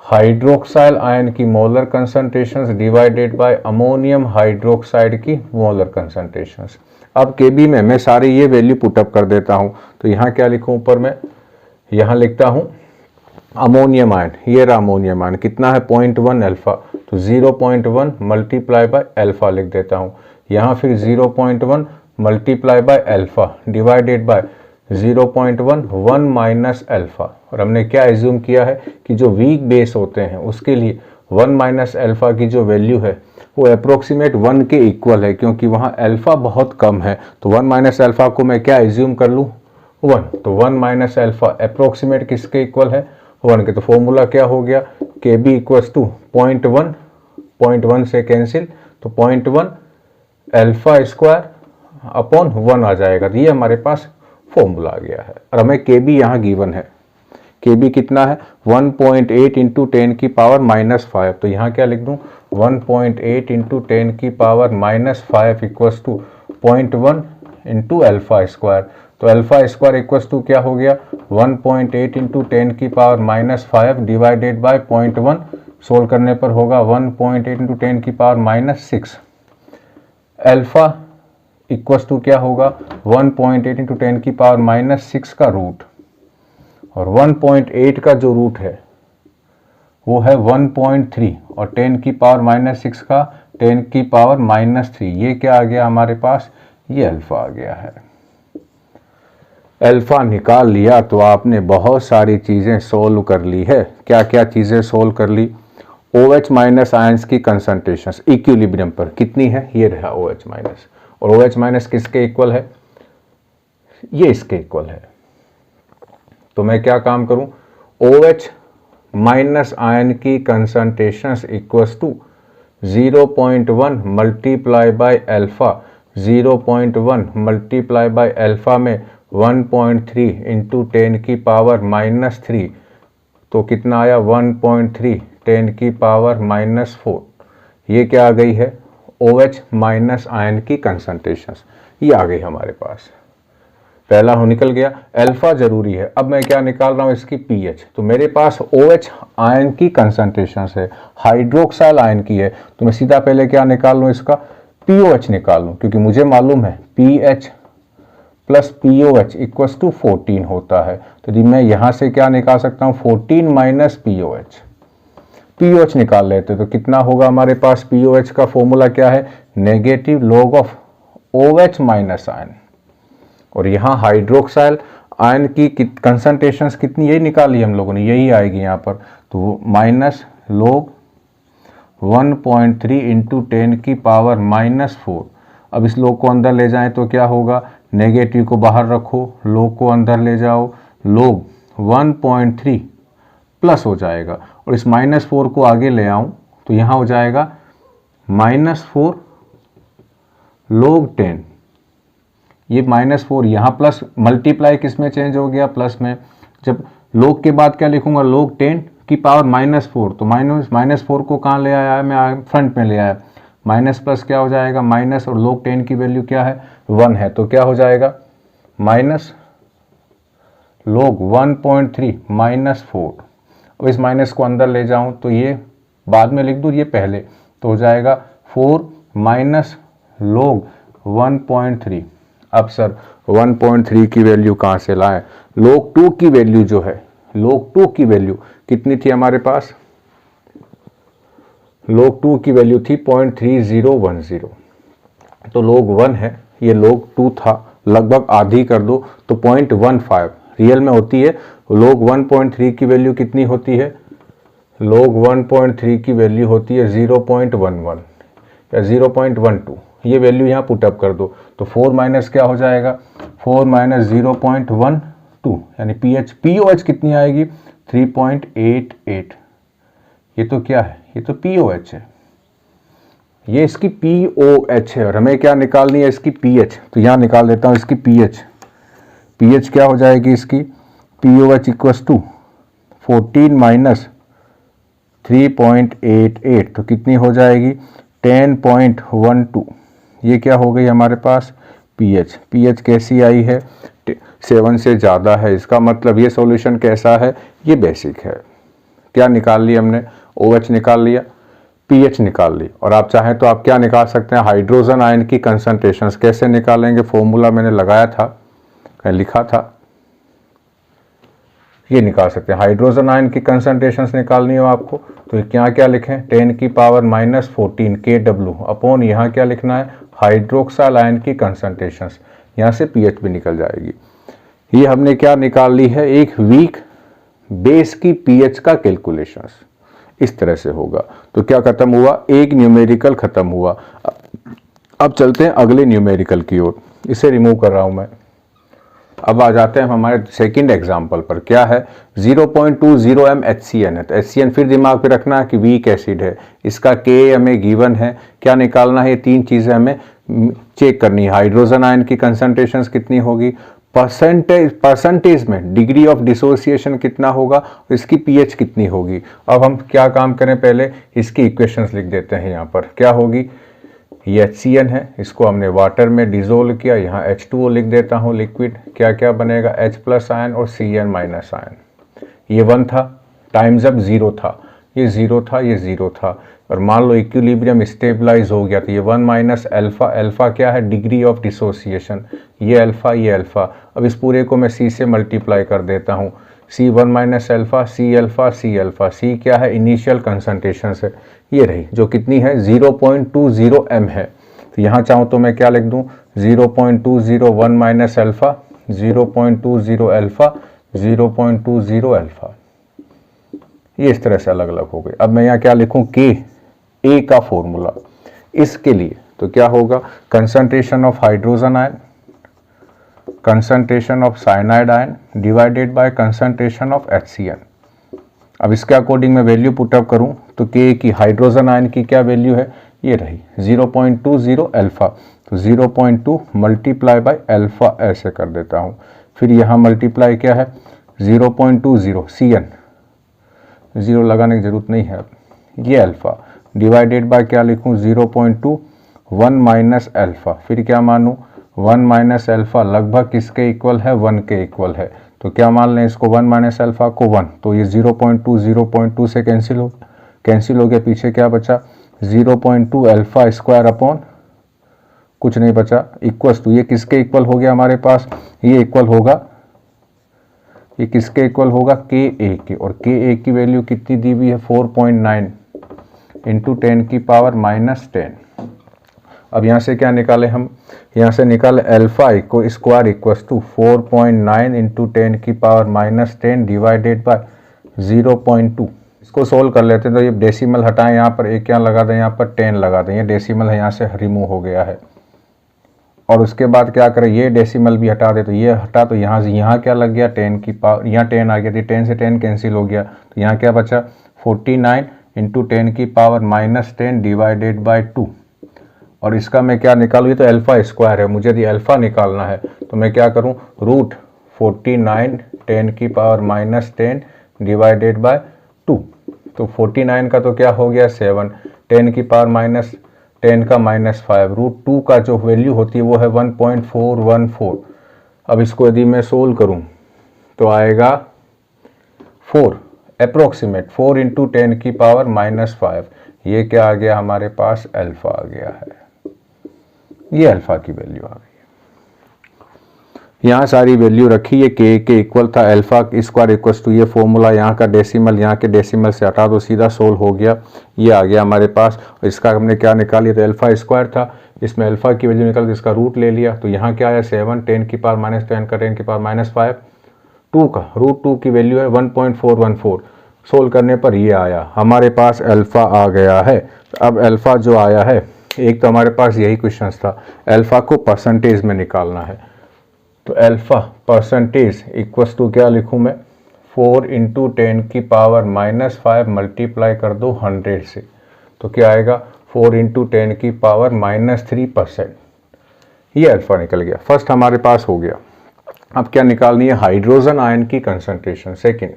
Speaker 1: हाइड्रोक्साइल आयन की molar concentrations divided by ammonium hydroxide की मोलर कंसंट्रेशंस। अब Kb में मैं सारी ये वैल्यू पुटअप कर देता हूं, तो यहाँ क्या लिखूं, ऊपर में यहाँ लिखता हूं अमोनियम आयन, ये रहा अमोनियम आयन, कितना है 0.1 अल्फा, तो 0.1 मल्टीप्लाई बाय अल्फा लिख देता हूँ। यहाँ फिर 0.1 multiply by alpha divided by 0.1 1 minus alpha. और हमने क्या एज्यूम किया है कि जो वीक बेस होते हैं उसके लिए 1 माइनस अल्फा की जो वैल्यू है वो अप्रोक्सीमेट 1 के इक्वल है, क्योंकि वहाँ अल्फा बहुत कम है। तो 1 माइनस अल्फा को मैं क्या एज्यूम कर लूँ, 1। तो 1 माइनस अल्फा अप्रोक्सीमेट किसके इक्वल है, 1 के। तो फॉर्मूला क्या हो गया, Kb इक्वल्स टू 0.1, 0.1 से कैंसिल, तो 0.1 अल्फा स्क्वायर अपॉन 1 आ जाएगा। तो ये हमारे पास फॉर्मूला आ गया है। और हमें Kb यहाँ गिवन है, Kb कितना है 1.8 इंटू 10 की पावर माइनस 5। तो यहाँ क्या लिख दूँ, 1.8 इंटू 10 की power minus 5 equals to 0.1 into alpha square. तो अल्फा स्क्वायर इक्वल्स टू क्या हो गया, 1.8 इंटू 10 की power minus 5 divided by 0.1, solve करने पर होगा 1.8 इंटू 10 की power minus 6। Alpha equals to क्या होगा, 1.8 इंटू 10 की पावर माइनस 6 का रूट, और 1.8 का जो रूट है वो है 1.3, और 10 की पावर माइनस 6 का 10 की पावर माइनस 3। ये क्या आ गया हमारे पास, ये अल्फा आ गया है। अल्फा निकाल लिया तो आपने बहुत सारी चीज़ें सोल्व कर ली है। क्या क्या चीज़ें सोल्व कर ली, OH माइनस आयंस की कंसंट्रेशंस इक्विलिब्रियम पर कितनी है, ये रहा OH माइनस, और OH माइनस किसके इक्वल है, ये इसके इक्वल है। तो मैं क्या काम करूं, OH माइनस आयन की concentrations equals to 0.1 multiply by alpha, 0.1 multiply by alpha में 1.3 इंटू 10 की पावर माइनस 3, तो कितना आया 1.3 10 की पावर माइनस 4। ये क्या आ गई है, OH माइनस आयन की कंसंट्रेशंस, ये आ गई हमारे पास। पहला हो निकल गया, अल्फा जरूरी है। अब मैं क्या निकाल रहा हूँ, इसकी pH। तो मेरे पास OH आयन की कंसंट्रेशंस है, हाइड्रोक्साइल आयन की है, तो मैं सीधा पहले क्या निकाल लूँ, इसका POH निकाल लूँ, क्योंकि मुझे मालूम है pH plus POH equals to 14 होता है। तो जी मैं यहाँ से क्या निकाल सकता हूँ, 14 माइनस POH निकाल लेते, तो कितना होगा हमारे पास, POH का फॉर्मूला क्या है, negative log of OH minus ion, और यहाँ हाइड्रोक्साइल आयन की कंसंट्रेशंस कितनी, यही निकाली हम लोगों ने, यही आएगी यहाँ पर, तो माइनस लॉग 1.3 इंटू 10 की पावर माइनस 4। अब इस लॉग को अंदर ले जाएं तो क्या होगा, नेगेटिव को बाहर रखो, लॉग को अंदर ले जाओ, लॉग 1.3 प्लस हो जाएगा, और इस माइनस 4 को आगे ले आऊं तो यहाँ हो जाएगा -4 log 10। ये -4 यहाँ प्लस मल्टीप्लाई किस में चेंज हो गया, प्लस में। जब log के बाद क्या लिखूंगा, log 10 की पावर -4, तो -4 को कहाँ ले आया है, मैं फ्रंट में ले आया, माइनस प्लस क्या हो जाएगा माइनस, और log 10 की वैल्यू क्या है 1 है, तो क्या हो जाएगा माइनस log 1.3 -4। अब इस माइनस को अंदर ले जाऊं तो ये बाद में लिख दूँ, ये पहले, तो हो जाएगा 4 माइनस log 1.3। अब सर 1.3 की वैल्यू कहाँ से लाएं, log 2 की वैल्यू जो है, log 2 की वैल्यू कितनी थी हमारे पास, log 2 की वैल्यू थी 0.3010, तो log 1 है, ये log 2 था, लगभग आधी कर दो तो 0.15 रियल में होती है। log 1.3 की वैल्यू कितनी होती है, log 1.3 की वैल्यू होती है 0.11 या 0.12, ये वैल्यू यहाँ पुटअप कर दो, तो 4 माइनस क्या हो जाएगा 4 माइनस 0.12 यानी POH कितनी आएगी 3.88। ये तो क्या है, ये तो POH है, ये इसकी POH है, और हमें क्या निकालनी है इसकी PH, तो यहाँ निकाल देता हूँ इसकी PH क्या हो जाएगी इसकी POH इक्वस टू 14 माइनस 3.88, तो कितनी हो जाएगी 10.12, ये क्या हो गई हमारे पास PH कैसी आई है 7 से ज़्यादा है, इसका मतलब ये सॉल्यूशन कैसा है, ये बेसिक है। क्या निकाल लिया हमने, OH निकाल लिया, PH निकाल ली, और आप चाहें तो आप क्या निकाल सकते हैं हाइड्रोजन आयन की कंसंट्रेशंस। कैसे निकालेंगे, फॉर्मूला मैंने लगाया था, लिखा था, ये निकाल सकते हैं। हाइड्रोजन आयन की कंसंट्रेशंस निकालनी हो आपको तो क्या क्या लिखें 10 की पावर -14 Kw अपॉन यहाँ क्या लिखना है हाइड्रोक्साइल आयन की कंसंट्रेशंस, यहाँ से पीएच भी निकल जाएगी। ये हमने क्या निकाल ली है, एक वीक बेस की पीएच का कैलकुलेशंस इस तरह से होगा। तो क्या खत्म हुआ, एक न्यूमेरिकल खत्म हुआ। अब चलते हैं अगले न्यूमेरिकल की ओर, इसे रिमूव कर रहा हूं मैं। अब आ जाते हैं हमारे सेकंड एग्जांपल पर। क्या है 0.20 m HCN है, तो HCN फिर दिमाग पे रखना है कि वीक एसिड है, इसका K हमें गिवन है। क्या निकालना है, ये तीन चीज़ें हमें चेक करनी है। हाइड्रोजन आयन की कंसंट्रेशन कितनी होगी, परसेंटेज में डिग्री ऑफ डिसोसिएशन कितना होगा, इसकी पीएच कितनी होगी। अब हम क्या काम करें, पहले इसकी इक्वेशंस लिख देते हैं। यहाँ पर क्या होगी, ये HCN है, इसको हमने वाटर में डिजोल्व किया, यहाँ H2O लिख देता हूँ लिक्विड। क्या क्या बनेगा, H+ आयन और Cn- आयन। ये 1 था टाइम्स अब 0 था, ये 0 था, ये 0 था, और मान लो इक्विलिब्रियम स्टेबलाइज हो गया तो ये 1 माइनस अल्फा, अल्फा क्या है डिग्री ऑफ डिसोसिएशन, ये अल्फा ये अल्फा। अब इस पूरे को मैं C से मल्टीप्लाई कर देता हूँ, C1 minus alpha, C alpha, C alpha. C क्या है, इनिशियल कंसंट्रेशन है, ये रही जो कितनी है 0.20 m है। तो यहाँ चाहूँ तो मैं क्या लिख दूँ 0.201 माइनस अल्फा, 0.20 अल्फा, 0.20 अल्फा। ये इस तरह से अलग अलग हो गए। अब मैं यहाँ क्या लिखूँ, के ए का फॉर्मूला इसके लिए, तो क्या होगा concentration of hydrogen ion, concentration of cyanide ion divided by concentration of HCN। अब इसके अकॉर्डिंग मैं वैल्यू पुटअप करूं तो के की हाइड्रोजन आयन की क्या वैल्यू है, ये रही 0.20 अल्फा, तो 0.2 मल्टीप्लाई बाय अल्फा ऐसे कर देता हूं। फिर यहाँ मल्टीप्लाई क्या है 0.20 CN, जीरो लगाने की जरूरत नहीं है, ये अल्फा डिवाइडेड बाय क्या लिखूं 0.21 माइनस अल्फा। फिर क्या मानूं 1 माइनस अल्फा लगभग किसके इक्वल है, 1 के इक्वल है। तो क्या मान लें इसको 1 माइनस अल्फा को 1, तो ये 0.2 से कैंसिल हो गया। पीछे क्या बचा 0.2 अल्फा स्क्वायर अपॉन कुछ नहीं बचा इक्वल्स टू, ये किसके इक्वल हो गया हमारे पास, ये इक्वल होगा, ये किसके इक्वल होगा के ए के, और के ए की वैल्यू कितनी दी हुई है 4.9 इंटू 10 की पावर -10। अब यहाँ से क्या निकाले हम, यहाँ से निकाले अल्फा को स्क्वायर इक्वल्स टू 4.9 इंटू 10 की पावर -10 डिवाइडेड बाय 0.2। इसको सोल्व कर लेते हैं, तो ये डेसिमल हटाएं, यहाँ पर एक क्या लगा दें, यहाँ पर 10 लगा दें, ये डेसिमल है यहाँ से रिमूव हो गया है। और उसके बाद क्या करें, ये डेसिमल भी हटा दे, तो ये हटा, तो यहाँ से यहाँ क्या लग गया 10 की पावर, यहाँ 10 आ गया थी, 10 से 10 कैंसिल हो गया, तो यहाँ क्या बचा 49 इंटू 10 की पावर -10 डिवाइडेड बाय 2। और इसका मैं क्या निकालूँ, ये तो अल्फा स्क्वायर है, मुझे यदि अल्फा निकालना है तो मैं क्या करूँ √49 10 की पावर -10 डिवाइडेड बाय 2, तो 49 का तो क्या हो गया 7, 10 की पावर माइनस 10 का -5, √2 का जो वैल्यू होती है वो है 1.414। अब इसको यदि मैं सोल्व करूं तो आएगा 4 अप्रोक्सीमेट 4 इंटू 10 की पावर -5। ये क्या आ गया हमारे पास, अल्फा आ गया है। ये अल्फा की वैल्यू आ गई। यहाँ सारी वैल्यू रखी, ये के इक्वल था अल्फा स्क्वायर इक्वल्स टू ये फॉर्मूला, यहाँ का डेसिमल यहाँ के डेसिमल से हटा दो, सीधा सोल्व हो गया। ये आ गया हमारे पास। इसका हमने क्या निकाली, तो अल्फा स्क्वायर था, इसमें अल्फा की वैल्यू निकल, इसका रूट ले लिया। तो यहाँ क्या आया 7, 10 की पावर -10 का 10 की पावर -5, 2 का √2 की वैल्यू है 1.414। सोल्व करने पर ये आया हमारे पास अल्फा आ गया है। अब अल्फा जो आया है, एक तो हमारे पास यही क्वेश्चन था, अल्फा को परसेंटेज में निकालना है। तो अल्फा परसेंटेज इक्वल्स टू क्या लिखूं मैं, 4 इंटू 10 की पावर -5 मल्टीप्लाई कर दो 100 से, तो क्या आएगा 4 इंटू 10 की पावर -3%। ये अल्फा निकल गया, फर्स्ट हमारे पास हो गया। अब क्या निकालनी है, हाइड्रोजन आयन की कंसंट्रेशन, सेकेंड।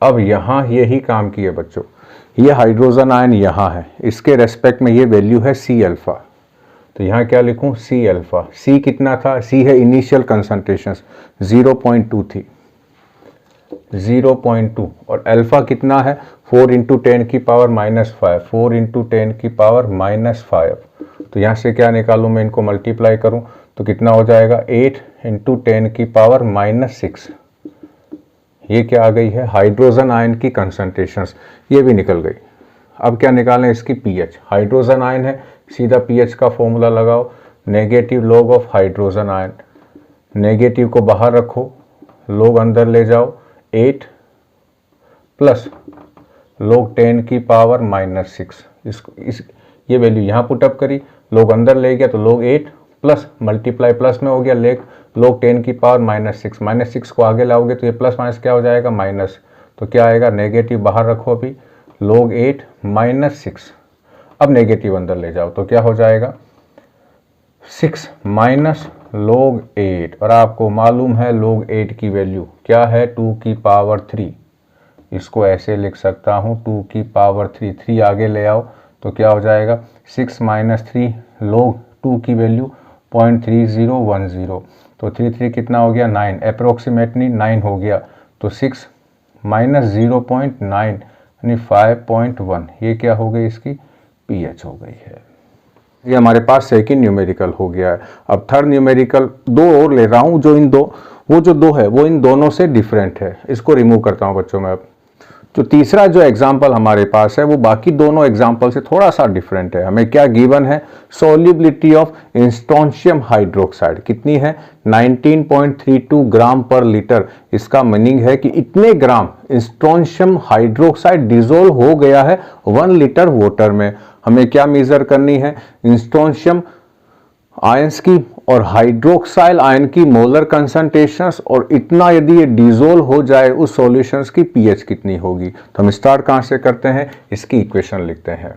Speaker 1: अब यहाँ यही काम किया बच्चों, ये हाइड्रोजन आयन यहाँ है, इसके रेस्पेक्ट में ये वैल्यू है सी अल्फा। तो यहाँ क्या लिखूं, सी अल्फा। सी कितना था, सी है इनिशियल कंसंट्रेशन 0.2 थी, 0.2, और अल्फा कितना है 4 इंटू 10 की पावर -5, 4 इंटू 10 की पावर -5। तो यहाँ से क्या निकालूं मैं, इनको मल्टीप्लाई करूं तो कितना हो जाएगा 8 इंटू 10 की पावर -6। ये क्या आ गई है, हाइड्रोजन आयन की कंसंट्रेशंस, ये भी निकल गई। अब क्या निकालें, इसकी पीएच। हाइड्रोजन आयन है, सीधा पीएच का फॉर्मूला लगाओ, negative log of hydrogen ion. Negative को बाहर रखो, लॉग अंदर ले जाओ, 8 प्लस लॉग 10 की पावर -6। ये वैल्यू यहाँ पुटअप करी, लॉग अंदर ले गया तो लॉग 8 प्लस मल्टीप्लाई प्लस में हो गया लॉग 10 की पावर -6। -6 को आगे लाओगे तो ये प्लस माइनस क्या हो जाएगा, माइनस। तो क्या आएगा, नेगेटिव बाहर रखो अभी, log 8 -6। अब नेगेटिव अंदर ले जाओ तो क्या हो जाएगा 6 माइनस log 8, और आपको मालूम है log 8 की वैल्यू क्या है, 2 की पावर 3। इसको ऐसे लिख सकता हूँ 2 की पावर 3, 3 आगे ले आओ तो क्या हो जाएगा 6 माइनस 3 log 2 की वैल्यू 0.3010। तो 3 कितना हो गया 9, अप्रोक्सीमेटली 9 हो गया। तो 6 माइनस 0.9 यानी 5.1, ये क्या हो गई, इसकी पीएच हो गई है। ये हमारे पास सेकंड न्यूमेरिकल हो गया है। अब थर्ड न्यूमेरिकल दो और ले रहा हूँ, जो इन दो, वो जो दो है वो इन दोनों से डिफरेंट है। इसको रिमूव करता हूँ बच्चों में। अब जो तीसरा जो एग्जाम्पल हमारे पास है वो बाकी दोनों एग्जाम्पल से थोड़ा सा डिफरेंट है। हमें क्या गिवन है, सोल्युबिलिटी ऑफ स्ट्रोंशियम हाइड्रोक्साइड कितनी है, 19.32 ग्राम पर लीटर। इसका मीनिंग है कि इतने ग्राम स्ट्रोंशियम हाइड्रोक्साइड डिजोल्व हो गया है 1 लीटर वाटर में। हमें क्या मेजर करनी है, स्ट्रोंशियम आयंस की और हाइड्रोक्साइल आयन की मोलर कंसंट्रेशंस, और इतना यदि ये डिसोल्व हो जाए उस सॉल्यूशंस की पीएच कितनी होगी। तो हम स्टार्ट कहां से करते हैं, इसकी इक्वेशन लिखते हैं।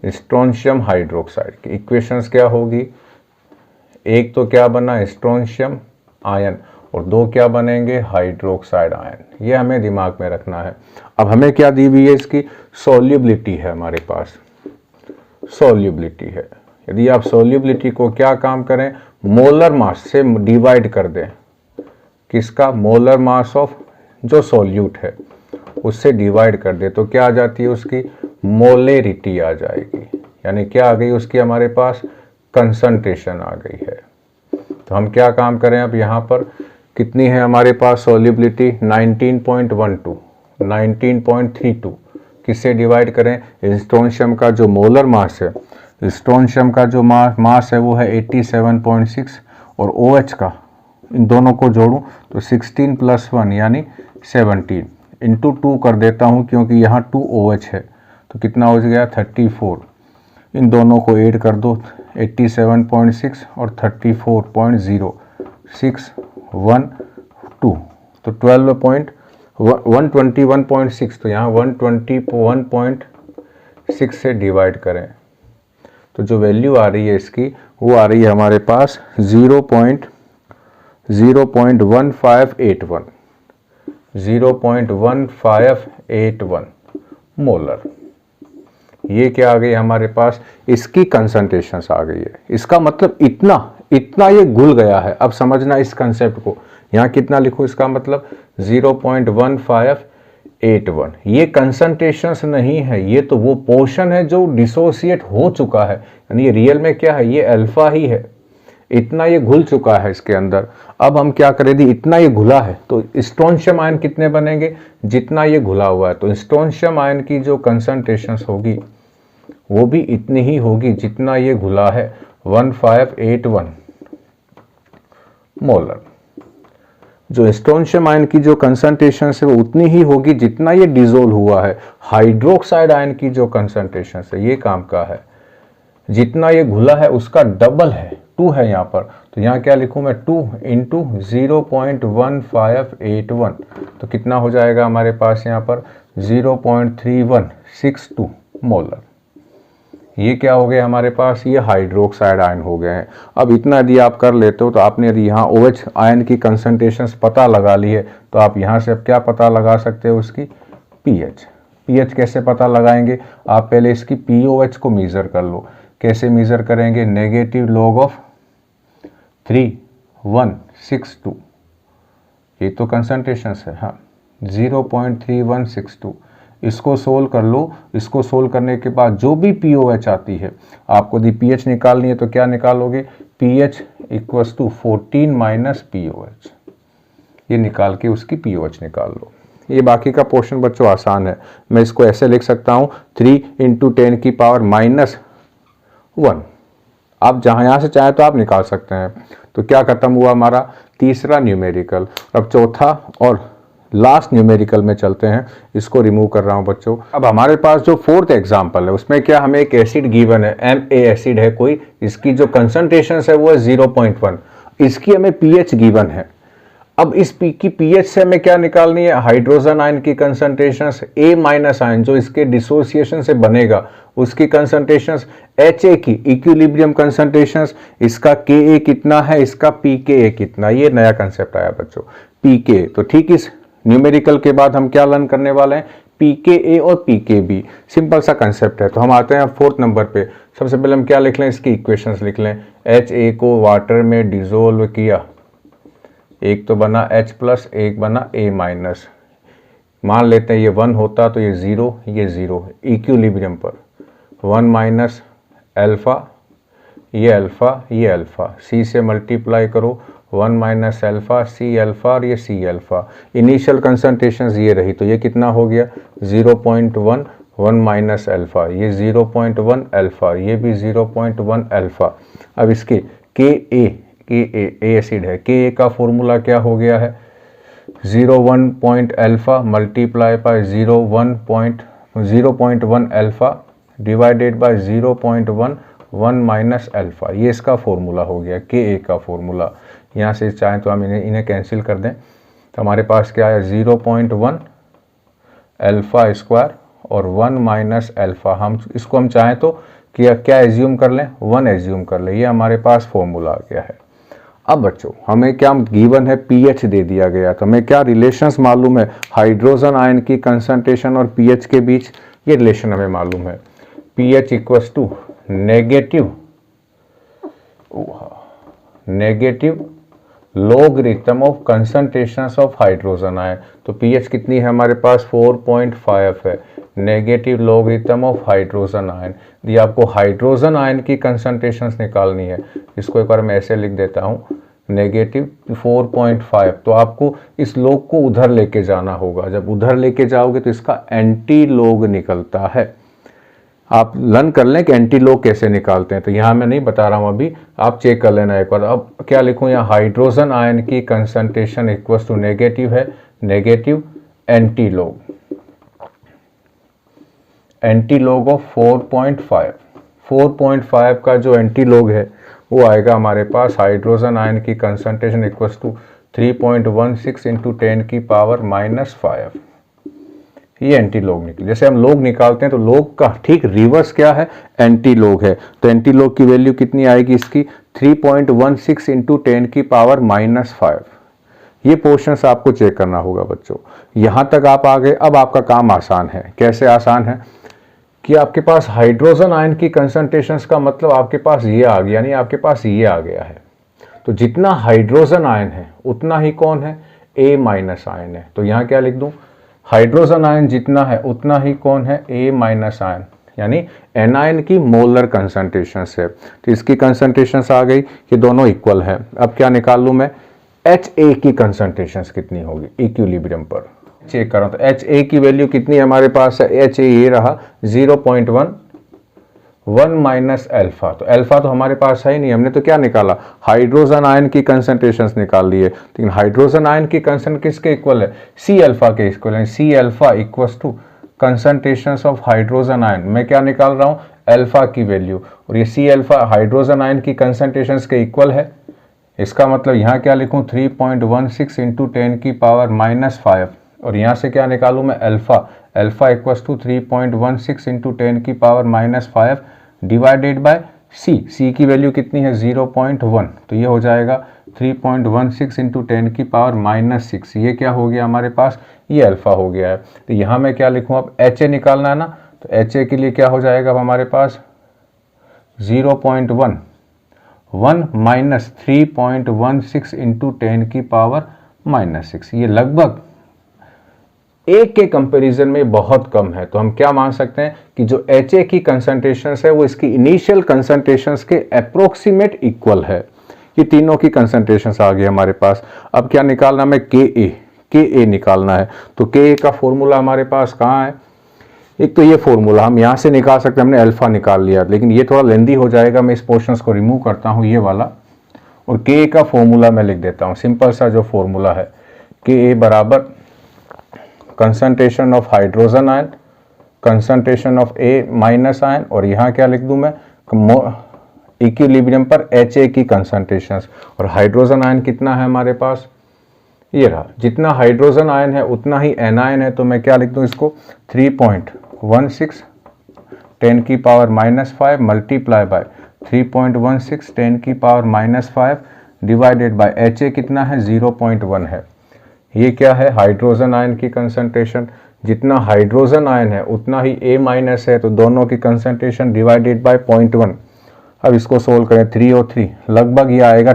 Speaker 1: स्ट्रोंशियम हाइड्रोक्साइड की इक्वेशंस क्या होगी, एक तो क्या बना स्ट्रोंशियम आयन और दो क्या बनेंगे हाइड्रोक्साइड आयन। ये हमें दिमाग में रखना है। अब हमें क्या दी हुई है, इसकी सोल्यूबिलिटी है हमारे पास, सोल्यूबिलिटी है। यदि आप सोल्यूबिलिटी को क्या काम करें, मोलर मास से डिवाइड कर दें, किसका, मोलर मास ऑफ जो सोल्यूट है उससे डिवाइड कर दे, तो क्या आ जाती है उसकी मोलेरिटी आ जाएगी। यानी क्या आ गई उसकी हमारे पास कंसंट्रेशन आ गई है। तो हम क्या काम करें, अब यहाँ पर कितनी है हमारे पास सोल्यूबिलिटी 19.12, 19.32, किससे डिवाइड करें, स्ट्रोंशियम का जो मोलर मास है, स्ट्रोंशियम का जो मास है वो है 87.6, और OH का इन दोनों को जोड़ूं तो 16 + 1 यानी 17 इंटू 2 कर देता हूं क्योंकि यहाँ 2 OH है, तो कितना हो गया 34। इन दोनों को ऐड कर दो, 87.6 और 34.0, 612, तो 121.6, तो यहाँ 121.6 से डिवाइड करें तो जो वैल्यू आ रही है इसकी वो आ रही है हमारे पास 0.1581। 0.1581 मोलर। ये क्या आ गई हमारे पास, इसकी कंसंट्रेशंस आ गई है। इसका मतलब इतना ये घुल गया है। अब समझना इस कंसेप्ट को, यहाँ कितना लिखो, इसका मतलब 0.1581। ये कंसंट्रेशंस नहीं है, ये तो वो पोर्शन है जो डिसोसिएट हो चुका है, यानी ये रियल में क्या है, ये अल्फा ही है। इतना ये घुल चुका है इसके अंदर। अब हम क्या करें, यदि इतना ये घुला है तो स्ट्रोंशियम आयन कितने बनेंगे, जितना ये घुला हुआ है। तो स्ट्रोंशियम आयन की जो कंसंट्रेशंस होगी वो भी इतनी ही होगी जितना ये घुला है, 1581 मोलर। जो स्ट्रोंशियम आयन की जो कंसंट्रेशन है वो उतनी ही होगी जितना ये डिसोल्व हुआ है। हाइड्रोक्साइड आयन की जो कंसंट्रेशन है ये काम का है, जितना ये घुला है उसका डबल है, 2 है यहाँ पर। तो यहाँ क्या लिखूं मैं, 2 इंटू 0.1581, तो कितना हो जाएगा हमारे पास यहाँ पर 0.3162 मोलर। ये क्या हो गया हमारे पास, ये हाइड्रोक्साइड आयन हो गए हैं। अब इतना यदि आप कर लेते हो तो आपने यदि यहाँ OH आयन की कंसंट्रेशंस पता लगा ली है, तो आप यहाँ से अब क्या पता लगा सकते हो, उसकी pH कैसे पता लगाएंगे, आप पहले इसकी POH को मेज़र कर लो। कैसे मेज़र करेंगे, नेगेटिव लॉग ऑफ 3162, ये तो कंसंट्रेशंस है, हाँ 0.3162। इसको सोल्व कर लो। इसको सोल्व करने के बाद जो भी POH आती है, आपको यदि pH निकालनी है तो क्या निकालोगे, pH equals to 14 minus POH। ये निकाल के उसकी POH निकाल लो। ये बाकी का पोर्शन बच्चों आसान है। मैं इसको ऐसे लिख सकता हूँ 3 × 10⁻⁻1। आप यहाँ से चाहे तो आप निकाल सकते हैं। तो क्या खत्म हुआ हमारा तीसरा न्यूमेरिकल। अब चौथा और लास्ट न्यूमेरिकल में चलते हैं। इसको रिमूव कर रहा हूं बच्चों। अब हमारे पास जो फोर्थ एग्जांपल है उसमें क्या, हमें एक एसिड गिवन है, Ma एसिड है कोई, इसकी जो कंसंट्रेशन है वो है 0.1, इसकी हमें pH गिवन है। अब इस की pH से हमें क्या निकालनी है, हाइड्रोजन आयन की कंसंट्रेशन, A- आयन जो इसके डिसोसिएशन से बनेगा उसकी कंसंट्रेशन, Ha की इक्विलिब्रियम कंसंट्रेशन, इसका Ka कितना है, इसका pKa कितना। ये नया कंसेप्ट आया बच्चों, pK। तो ठीक इस न्यूमेरिकल के बाद हम क्या लर्न करने वाले हैं, pKa और pKb। सिंपल सा कंसेप्ट है। तो हम आते हैं फोर्थ नंबर पे। सबसे पहले हम क्या लिख लें, इसकी इक्वेशंस लिख लें। Ha को वाटर में डिसोल्व किया, एक तो बना H+, एक बना A-। मान लेते हैं ये 1 होता तो ये 0, ये 0 इक्विलिब्रियम पर 1 माइनस अल्फा, ये अल्फा, ये अल्फा, C से मल्टीप्लाई करो 1 माइनस अल्फा, C अल्फा और ये C अल्फा। इनिशियल कंसंट्रेशंस ये रही, तो ये कितना हो गया 0.1, 1 माइनस अल्फा, ये 0.1 अल्फा, ये भी 0.1 अल्फा। अब इसके Ka एसिड है, Ka का फॉर्मूला क्या हो गया है, 0.1 point alpha multiply bye 0.1 alpha divided by 0.1 1 minus alpha. ये इसका फॉर्मूला हो गया, Ka का फॉर्मूला। यहाँ से चाहें तो हम इन्हें कैंसिल कर दें, तो हमारे पास क्या है 0.1 अल्फा स्क्वायर और 1 माइनस अल्फा। इसको हम चाहें तो क्या एज्यूम कर लें, 1 एज्यूम कर लें। ये हमारे पास फॉर्मूला आ गया है। अब बच्चों हमें क्या गिवन है, pH दे दिया गया, तो हमें क्या रिलेशंस मालूम है, हाइड्रोजन आयन की कंसंट्रेशन और pH के बीच ये रिलेशन हमें मालूम है। pH equals to negative logarithm of concentrations of hydrogen ion. तो pH कितनी है हमारे पास, 4.5 है, negative logarithm of hydrogen ion. ये आपको हाइड्रोजन आयन की कंसंट्रेशंस निकालनी है। इसको एक बार मैं ऐसे लिख देता हूँ, नेगेटिव 4.5। तो आपको इस लॉग को उधर लेके जाना होगा। जब उधर लेके जाओगे तो इसका एंटी लॉग निकलता है। आप लर्न कर लें कि एंटी लॉग कैसे निकालते हैं, तो यहाँ मैं नहीं बता रहा हूँ, अभी आप चेक कर लेना एक बार। अब क्या लिखूँ यहाँ, हाइड्रोजन आयन की कंसंट्रेशन इक्वल्स टू नेगेटिव है, नेगेटिव एंटी लॉग ऑफ 4.5। 4.5 का जो एंटी लॉग है वो आएगा हमारे पास, हाइड्रोजन आयन की कंसंट्रेशन इक्वल्स टू 3.16 इंटू 10⁻⁻5। ये एंटी लॉग निकली। जैसे हम लॉग निकालते हैं तो लॉग का ठीक रिवर्स क्या है, एंटी लॉग है। तो एंटी लॉग की वैल्यू कितनी आएगी इसकी, 3.16 इंटू 10⁻⁻5। ये पोर्शंस आपको चेक करना होगा बच्चों। यहाँ तक आप आ गए, अब आपका काम आसान है। कैसे आसान है कि आपके पास हाइड्रोजन आयन की कंसंट्रेशंस का मतलब आपके पास ये आ गया, यानी आपके पास ये आ गया है। तो जितना हाइड्रोजन आयन है उतना ही कौन है, A माइनस आयन है। तो यहाँ क्या लिख दूं, हाइड्रोजन आयन जितना है उतना ही कौन है, A माइनस आयन, यानी एनायन की मोलर कंसंट्रेशन है। तो इसकी कंसंट्रेशन आ गई, ये दोनों इक्वल है। अब क्या निकाल लूं मैं, HA की कंसंट्रेशन कितनी होगी इक्विलिब्रियम पर, चेक करो। तो HA की वैल्यू कितनी हमारे पास है, HA ये रहा 0.1 माइनस अल्फा। तो अल्फा तो हमारे पास है ही नहीं, हमने तो क्या निकाला, हाइड्रोजन आयन की कंसंट्रेशंस निकाल लिए। लेकिन हाइड्रोजन आयन की कंसंट्रेशन किसके इक्वल है, सी अल्फा के इक्वल है। C alpha equals to concentrations of hydrogen ion. मैं क्या निकाल रहा हूं, अल्फा की वैल्यू, और ये सी अल्फा हाइड्रोजन आयन की कंसंट्रेशंस के इक्वल है। इसका मतलब यहाँ क्या लिखूं, 3.16 इंटू 10 की पावर -5, और यहाँ से क्या निकालूं मैं, alpha. Alpha equals to 3.16 into 10 की power -5 divided by C. C की वैल्यू कितनी है, 0.1। तो ये हो जाएगा 3.16 इंटू 10 की पावर -6। ये क्या हो गया हमारे पास, ये अल्फा हो गया है। तो यहाँ मैं क्या लिखूँ, अब एच ए निकालना है ना। तो एच ए के लिए क्या हो जाएगा अब हमारे पास 0.1 माइनस 3.16 इंटू 10 की पावर -6। ये लगभग एक के कंपैरिजन में बहुत कम है। तो हम क्या मान सकते हैं कि जो HA की कंसंट्रेशन है वो इसकी इनिशियल कंसंट्रेशन के अप्रोक्सीमेट इक्वल है। ये तीनों की कंसंट्रेशन आ गई हमारे पास। अब क्या निकालना है, KA निकालना है। तो KA का फॉर्मूला हमारे पास कहाँ है, एक तो ये फॉर्मूला हम यहाँ से निकाल सकते हैं, हमने अल्फा निकाल लिया, लेकिन ये थोड़ा लेंदी हो जाएगा। मैं इस पोर्शन को रिमूव करता हूँ ये वाला, और KA का फॉर्मूला मैं लिख देता हूँ। सिंपल सा जो फॉर्मूला है, KA बराबर concentration of hydrogen ion, concentration of A minus ion, और यहाँ क्या लिख दूं मैं, इक्विलिब्रियम पर HA की कंसंट्रेशन। और हाइड्रोजन आयन कितना है हमारे पास, ये रहा। जितना हाइड्रोजन आयन है उतना ही एनायन है। तो मैं क्या लिख दूं इसको, 3.16 10 की पावर -5 मल्टीप्लाई बाय 3.16 10 की पावर -5 डिवाइडेड बाय HA कितना है, 0.1 है। ये क्या है, हाइड्रोजन आयन की कंसंट्रेशन। जितना हाइड्रोजन आयन है उतना ही A माइनस है, तो दोनों की कंसंट्रेशन डिवाइडेड बाय 0.1। अब इसको सोल्व करें, 3 और 3 लगभग ये आएगा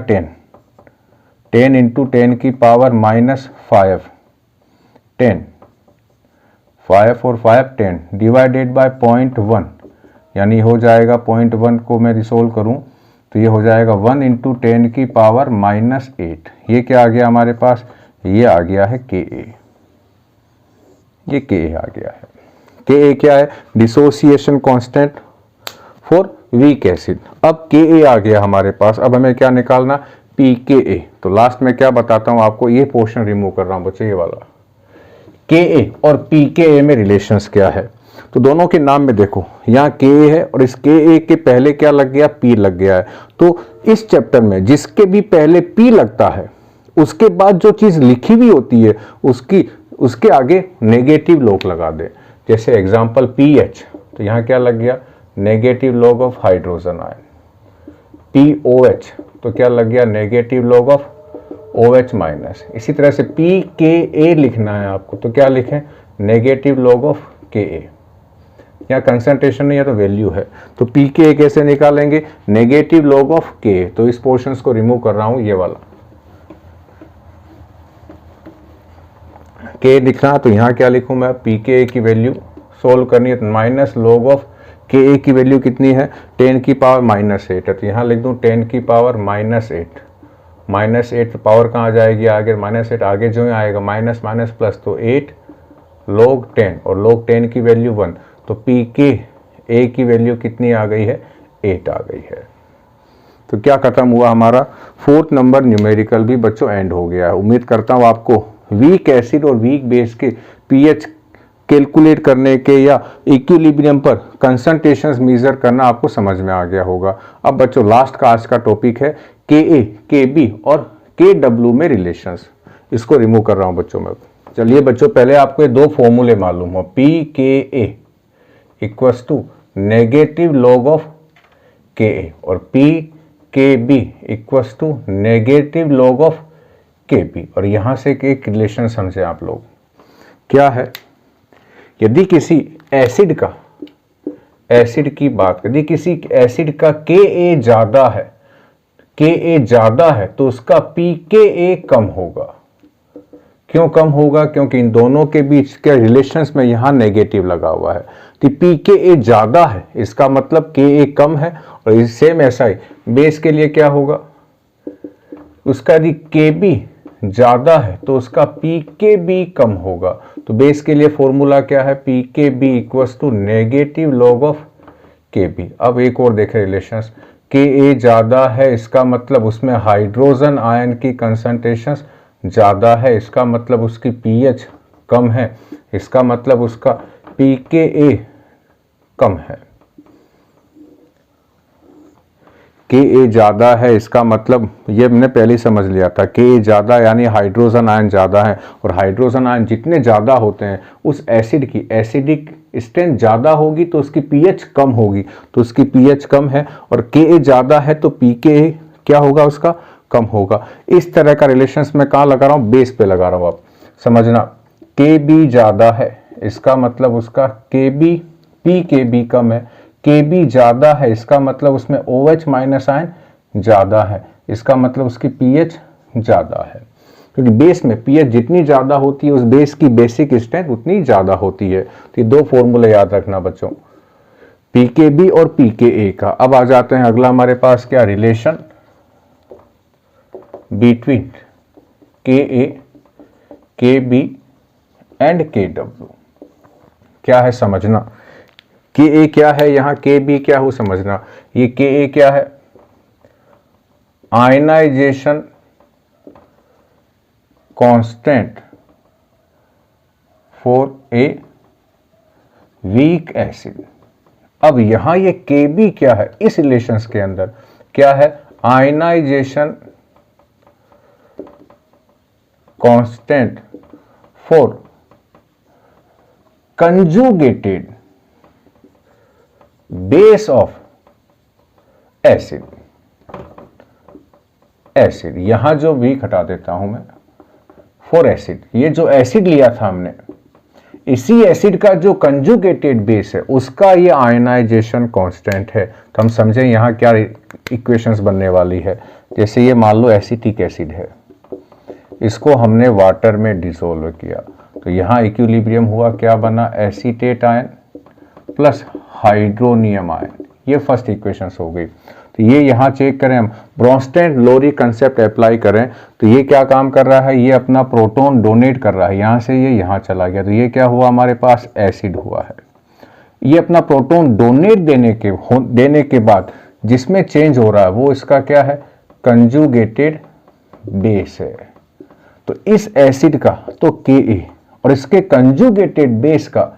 Speaker 1: 10 इंटू 10 की पावर -5, 10, 5 और 5 10 डिवाइडेड बाय 0.1, यानी हो जाएगा 0.1 को मैं रिसोल्व करूं तो ये हो जाएगा 1 इंटू 10 की पावर -8। ये क्या आ गया हमारे पास, ये आ गया है KA। ये KA आ गया है। KA क्या है, dissociation constant for weak acid. अब KA आ गया हमारे पास। अब हमें क्या निकालना, pKa। तो लास्ट में क्या बताता हूं आपको, ये पोर्शन रिमूव कर रहा हूं बच्चे, ये वाला। KA और pKa में रिलेशंस क्या है, तो दोनों के नाम में देखो, यहाँ KA है और इस KA के पहले क्या लग गया, P लग गया है। तो इस चैप्टर में जिसके भी पहले P लगता है उसके बाद जो चीज लिखी हुई होती है उसके आगे नेगेटिव लॉग लगा दे। जैसे एग्जांपल PH, तो यहाँ क्या लग गया, negative log of hydrogen ion. POH, तो क्या लग गया, negative log of OH minus. इसी तरह से pKa लिखना है आपको, तो क्या लिखें, नेगेटिव लॉग ऑफ Ka। यहाँ कंसंट्रेशन नहीं है तो वैल्यू है। तो pKa कैसे निकालेंगे, नेगेटिव लॉग ऑफ Ka। तो इस पोर्शन को रिमूव कर रहा हूं, ये वाला K लिखना। तो यहाँ क्या लिखूं मैं, pKa की वैल्यू सोल्व करनी है, माइनस लॉग ऑफ Ka की वैल्यू कितनी है, 10 की पावर -8 है। तो यहाँ लिख दूं 10 की पावर -8 पावर कहाँ जाएगी आगे, -8 आगे जो आएगा माइनस माइनस प्लस, तो 8 log 10 और log 10 की वैल्यू 1। तो pKa की वैल्यू कितनी आ गई है, 8 आ गई है। तो क्या खत्म हुआ हमारा 4th नंबर न्यूमेरिकल भी बच्चों एंड हो गया है। उम्मीद करता हूँ आपको वीक एसिड और वीक बेस के पीएच कैलकुलेट करने के या इक्विलिब्रियम पर कंसंट्रेशंस मेजर करना आपको समझ में आ गया होगा। अब बच्चों लास्ट का आज का टॉपिक है Ka, Kb और Kw में रिलेशंस। इसको रिमूव कर रहा हूं बच्चों में। चलिए बच्चों, पहले आपको ये दो फॉर्मूले मालूम हो, pKa equals to negative log of Ka और pKb equals to negative log of Kb। और यहां से एक रिलेशन समझे आप लोग, क्या है, यदि किसी एसिड की बात, यदि किसी एसिड का Ka ज्यादा है, तो उसका pKa कम होगा। क्यों कम होगा? क्योंकि इन दोनों के बीच के रिलेशंस में यहां नेगेटिव लगा हुआ है। तो pKa ज्यादा है, इसका मतलब Ka कम है। और सेम ऐसा ही बेस के लिए क्या होगा, उसका यदि Kb ज्यादा है तो उसका pKb कम होगा। तो बेस के लिए फॉर्मूला क्या है, pKb equals to negative log of Kb। अब एक और देखें रिलेशंस, Ka ज्यादा है, इसका मतलब उसमें हाइड्रोजन आयन की कंसंट्रेशन ज्यादा है, इसका मतलब उसकी pH कम है, इसका मतलब उसका pKa कम है। Ka ज्यादा है, इसका मतलब ये हमने पहले ही समझ लिया था, Ka ज्यादा यानी हाइड्रोजन आयन ज्यादा है। और हाइड्रोजन आयन जितने ज्यादा होते हैं उस एसिड की एसिडिक स्ट्रेंथ ज्यादा होगी तो उसकी pH कम होगी, तो उसकी pH कम है। और Ka ज्यादा है तो pKa क्या होगा, उसका कम होगा। इस तरह का रिलेशंस मैं कहाँ लगा रहा हूँ, बेस पे लगा रहा हूँ। आप समझना, Kb ज्यादा है, इसका मतलब उसका pKb कम है। Kb ज्यादा है, इसका मतलब उसमें OH माइनस आयन ज्यादा है, इसका मतलब उसकी pH ज्यादा है। क्योंकि बेस में pH जितनी ज्यादा होती है उस बेस की बेसिक स्ट्रेंथ उतनी ज्यादा होती है। तो ये दो फॉर्मूले याद रखना बच्चों, pKb और pKa का। अब आ जाते हैं अगला हमारे पास क्या, relation between Ka, Kb and Kw। क्या है समझना, Ka क्या है, यहां Kb क्या हो समझना। ये Ka क्या है, ionization constant for a weak acid. अब यहां ये Kb क्या है, इस रिलेशंस के अंदर क्या है, ionization constant for conjugated base of acid. यहां जो वीक हटा देता हूं मैं, फॉर एसिड, ये जो एसिड लिया था हमने, इसी एसिड का जो कंजुगेटेड बेस है उसका ये आयनाइजेशन कांस्टेंट है। तो हम समझें यहां क्या इक्वेशंस बनने वाली है। जैसे ये मान लो एसिटिक एसिड है, इसको हमने वाटर में डिसोल्व किया, तो यहां इक्विलिब्रियम हुआ, क्या बना, acetate ion plus hydronium ion. ये फर्स्ट इक्वेशन हो गई। तो ये यहां चेक करें हम, ब्रोंस्टेड लोरी कंसेप्ट अप्लाई करें तो ये क्या काम कर रहा है, ये अपना प्रोटॉन डोनेट कर रहा है, यहां से ये यहां चला गया, तो ये क्या हुआ, हमारे पास एसिड हुआ है। ये अपना प्रोटॉन डोनेट देने के बाद जिसमें चेंज हो रहा है वो इसका क्या है, कंजुगेटेड बेस है। तो इस एसिड का तो Ka और इसके कंजुगेटेड बेस का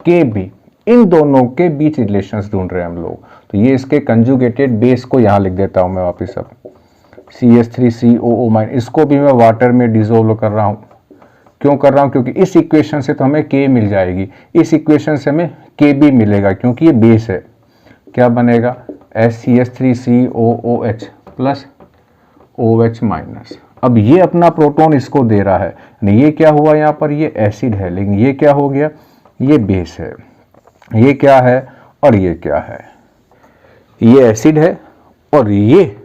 Speaker 1: Kb, इन दोनों के बीच रिलेशंस ढूंढ रहे हैं हम लोग। तो ये इसके कंजुगेटेड बेस को यहां लिख देता हूं मैं वापस, अब CH3COO-, इसको भी मैं वाटर में डिसोल्व कर रहा हूं। क्यों कर रहा हूं, क्योंकि इस इक्वेशन से तो हमें K मिल जाएगी, इस इक्वेशन से हमें Kb मिलेगा क्योंकि ये बेस है। क्या बनेगा, SCH3COOH प्लस OH माइनस। अब ये अपना प्रोटॉन इसको दे रहा है, ये क्या हुआ, यहाँ पर ये एसिड है, लेकिन ये क्या हो गया, ये बेस है। ये क्या है और ये क्या है, ये एसिड है और ये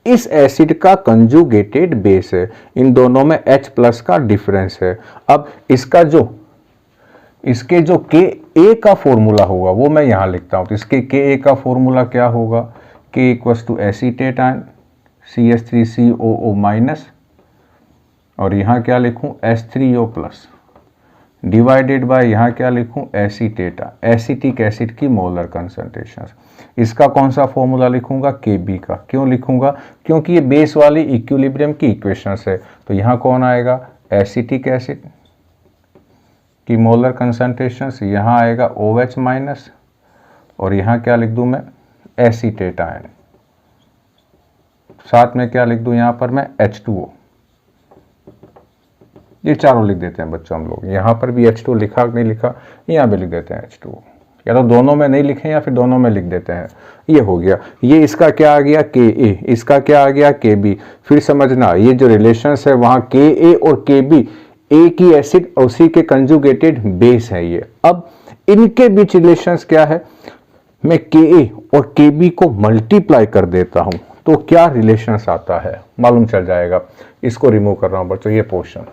Speaker 1: इस एसिड का कंजुगेटेड बेस है। इन दोनों में H प्लस का डिफरेंस है। अब इसके जो Ka का फॉर्मूला होगा वो मैं यहां लिखता हूं। तो इसके Ka का फॉर्मूला क्या होगा, K equals to acetate ion CH3COO minus, और यहां क्या लिखूं, H3O प्लस, डिवाइडेड बाय यहां क्या लिखूं, एसीटेट, एसिटिक एसिड की मोलर कंसंट्रेशन। इसका कौन सा फॉर्मूला लिखूंगा, Kb का। क्यों लिखूंगा, क्योंकि ये बेस वाली इक्विलिब्रियम की इक्वेशंस है। तो यहां कौन आएगा, एसिटिक एसिड की मोलर कंसंट्रेशन, यहां आएगा OH माइनस, और यहां क्या लिख दूं मैं, एसीटेट आयन, साथ में क्या लिख दूं यहां पर मैं, H2O। ये चारों लिख देते हैं बच्चों हम लोग, यहां पर भी H2 लिखा नहीं लिखा, यहां भी लिख देते हैं H2O। या तो दोनों में नहीं लिखें या फिर दोनों में लिख देते हैं। ये हो गया, ये इसका क्या आ गया Ka, इसका क्या आ गया Kb। फिर समझना ये जो रिलेशंस है वहाँ Ka और Kb एक ही एसिड और उसी के कंजुगेटेड बेस है ये। अब इनके बीच रिलेशंस क्या है, मैं Ka और Kb को मल्टीप्लाई कर देता हूं तो क्या रिलेशंस आता है मालूम चल जाएगा। इसको रिमूव कर रहा हूं बच्चों, ये पोर्शन।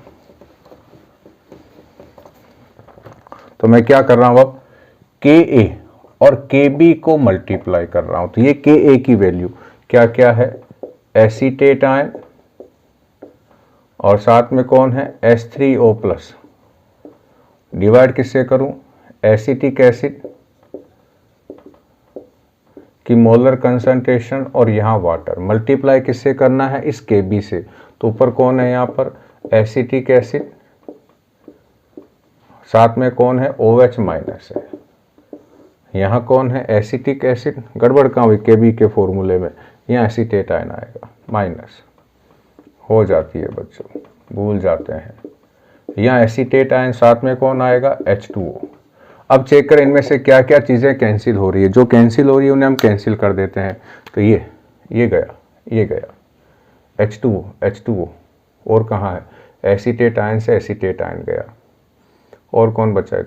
Speaker 1: तो मैं क्या कर रहा हूं अब, Ka और Kb को मल्टीप्लाई कर रहा हूं तो ये Ka की वैल्यू क्या क्या है, एसीटेट आयन और साथ में कौन है H3O+, डिवाइड किससे करूं, एसिटिक एसिड की मोलर कंसंट्रेशन और यहाँ वाटर, मल्टीप्लाई किससे करना है, इस Kb से। तो ऊपर कौन है यहाँ पर एसिटिक एसिड, साथ में कौन है OH- है, यहाँ कौन है एसिटिक एसिड, गड़बड़ कहाँ हुई Kb के फॉर्मूले में, यहाँ एसीटेट आयन आएगा, माइनस हो जाती है बच्चों, भूल जाते हैं। यहाँ एसीटेट आयन साथ में कौन आएगा H2O। अब चेक करें इनमें से क्या क्या चीज़ें कैंसिल हो रही है, जो कैंसिल हो रही है उन्हें हम कैंसिल कर देते हैं। तो ये गया H2O और कहाँ है, एसीटेट आयन से एसीटेट आयन गया, और कौन बचा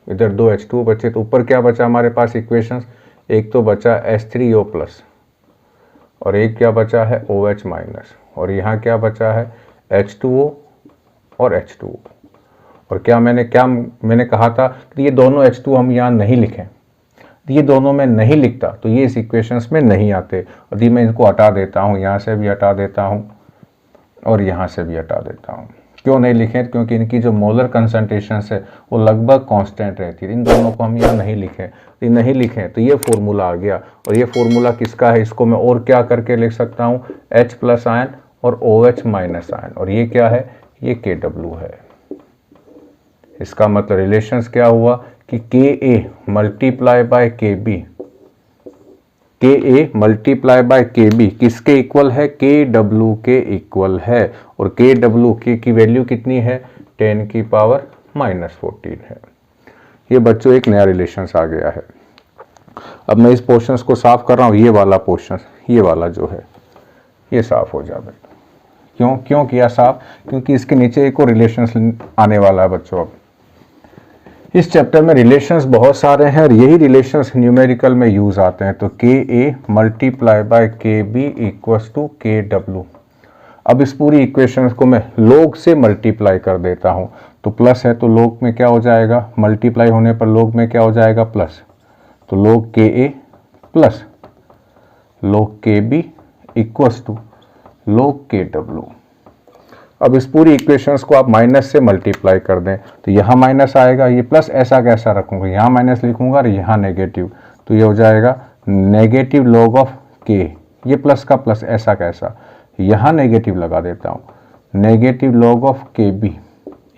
Speaker 1: इधर 2 H2O बचे। तो ऊपर क्या बचा हमारे पास इक्वेशंस, एक तो बचा H3O+ और एक क्या बचा है OH-, और यहाँ क्या बचा है H2O और H2O। और क्या मैंने कहा था कि ये दोनों H2 हम यहाँ नहीं लिखें, ये दोनों में नहीं लिखता तो ये इस इक्वेशंस में नहीं आते। और ये मैं इनको हटा देता हूँ, यहाँ से भी हटा देता हूँ और यहाँ से भी हटा देता हूँ। क्यों नहीं लिखें, क्योंकि इनकी जो मोलर कंसंट्रेशन है वो लगभग कांस्टेंट रहती है। इन दोनों को हम यहाँ नहीं लिखें तो ये फॉर्मूला आ गया। और ये फॉर्मूला किसका है, इसको मैं और क्या करके लिख सकता हूँ, H+ आयन और OH- आयन, और ये क्या है, ये Kw है। इसका मतलब रिलेशंस क्या हुआ कि Ka multiply by Kb, Ka multiply by Kb किसके इक्वल है, Kw के इक्वल है। और Kw की वैल्यू कितनी है, 10⁻⁻14 है। ये बच्चों एक नया रिलेशंस आ गया है। अब मैं इस पोर्शंस को साफ कर रहा हूँ, ये वाला पोर्शन, ये वाला जो है ये साफ हो जाए। क्यों किया साफ, क्योंकि इसके नीचे एक और रिलेशंस आने वाला है बच्चों। अब इस चैप्टर में रिलेशंस बहुत सारे हैं और यही रिलेशंस न्यूमेरिकल में यूज आते हैं। तो Ka multiply by Kb equals to Kw। अब इस पूरी इक्वेशन को मैं लॉग से मल्टीप्लाई कर देता हूं, तो प्लस है तो लॉग में क्या हो जाएगा, मल्टीप्लाई होने पर लॉग में क्या हो जाएगा, प्लस। तो log Ka plus log Kb equals to log Kw। अब इस पूरी इक्वेशंस को आप माइनस से मल्टीप्लाई कर दें तो यहाँ माइनस आएगा, ये प्लस ऐसा कैसा रखूँगा, यहाँ माइनस लिखूँगा और यहाँ नेगेटिव, तो ये हो जाएगा नेगेटिव लॉग ऑफ K। ये प्लस का प्लस ऐसा कैसा, यहाँ नेगेटिव लगा देता हूँ, negative log of Kb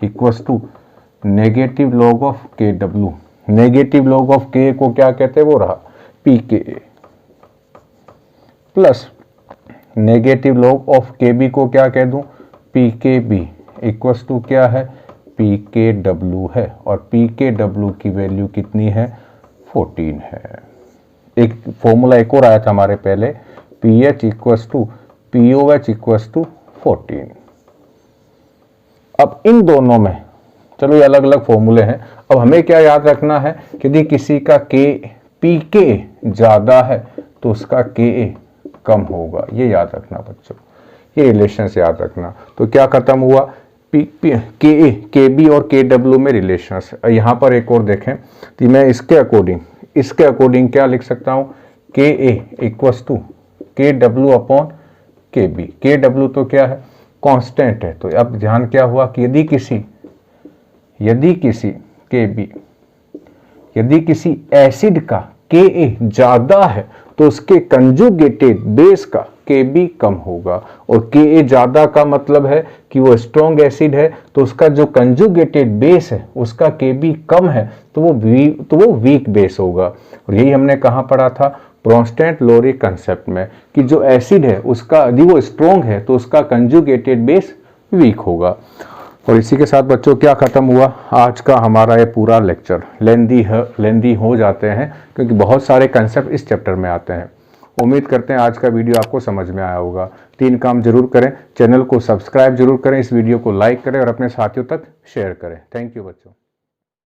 Speaker 1: equals to negative log of Kw। Negative log of K को क्या कहते हैं, वो रहा Pka, plus negative log of Kb को क्या कह दूँ, Pkb इक्वल्स टू क्या है, Pkw है। और Pkw की वैल्यू कितनी है, 14 है। एक फॉर्मूला एक और आया था हमारे पहले, pH equals to POH equals to 14। अब इन दोनों में चलो ये अलग अलग फॉर्मूले हैं। अब हमें क्या याद रखना है कि यदि किसी का Pk ज़्यादा है तो उसका Ka कम होगा, ये याद रखना बच्चों, ये रिलेशंस याद रखना। तो क्या खत्म हुआ, Kb और Kw में रिलेशंस। यहाँ पर एक और देखें तो मैं इसके अकॉर्डिंग क्या लिख सकता हूँ, Ka equals to Kw upon Kb। Kw तो क्या है, कांस्टेंट है। तो अब ध्यान क्या हुआ कि यदि किसी एसिड का Ka ज़्यादा है तो उसके कंजुगेटेड बेस का Kb कम होगा। और Ka ज़्यादा का मतलब है कि वो स्ट्रॉन्ग एसिड है तो उसका जो कंजुगेटेड बेस है उसका Kb कम है तो वो वीक बेस होगा। और यही हमने कहाँ पढ़ा था, ब्रोंस्टेड-लोरी कंसेप्ट में, कि जो एसिड है उसका यदि वो स्ट्रॉन्ग है तो उसका कंजुगेटेड बेस वीक होगा। और इसी के साथ बच्चों क्या ख़त्म हुआ आज का हमारा ये पूरा लेक्चर। लेंदी हो जाते हैं क्योंकि बहुत सारे कंसेप्ट इस चैप्टर में आते हैं। उम्मीद करते हैं आज का वीडियो आपको समझ में आया होगा। 3 काम जरूर करें, चैनल को सब्सक्राइब जरूर करें, इस वीडियो को लाइक करें और अपने साथियों तक शेयर करें। थैंक यू बच्चों।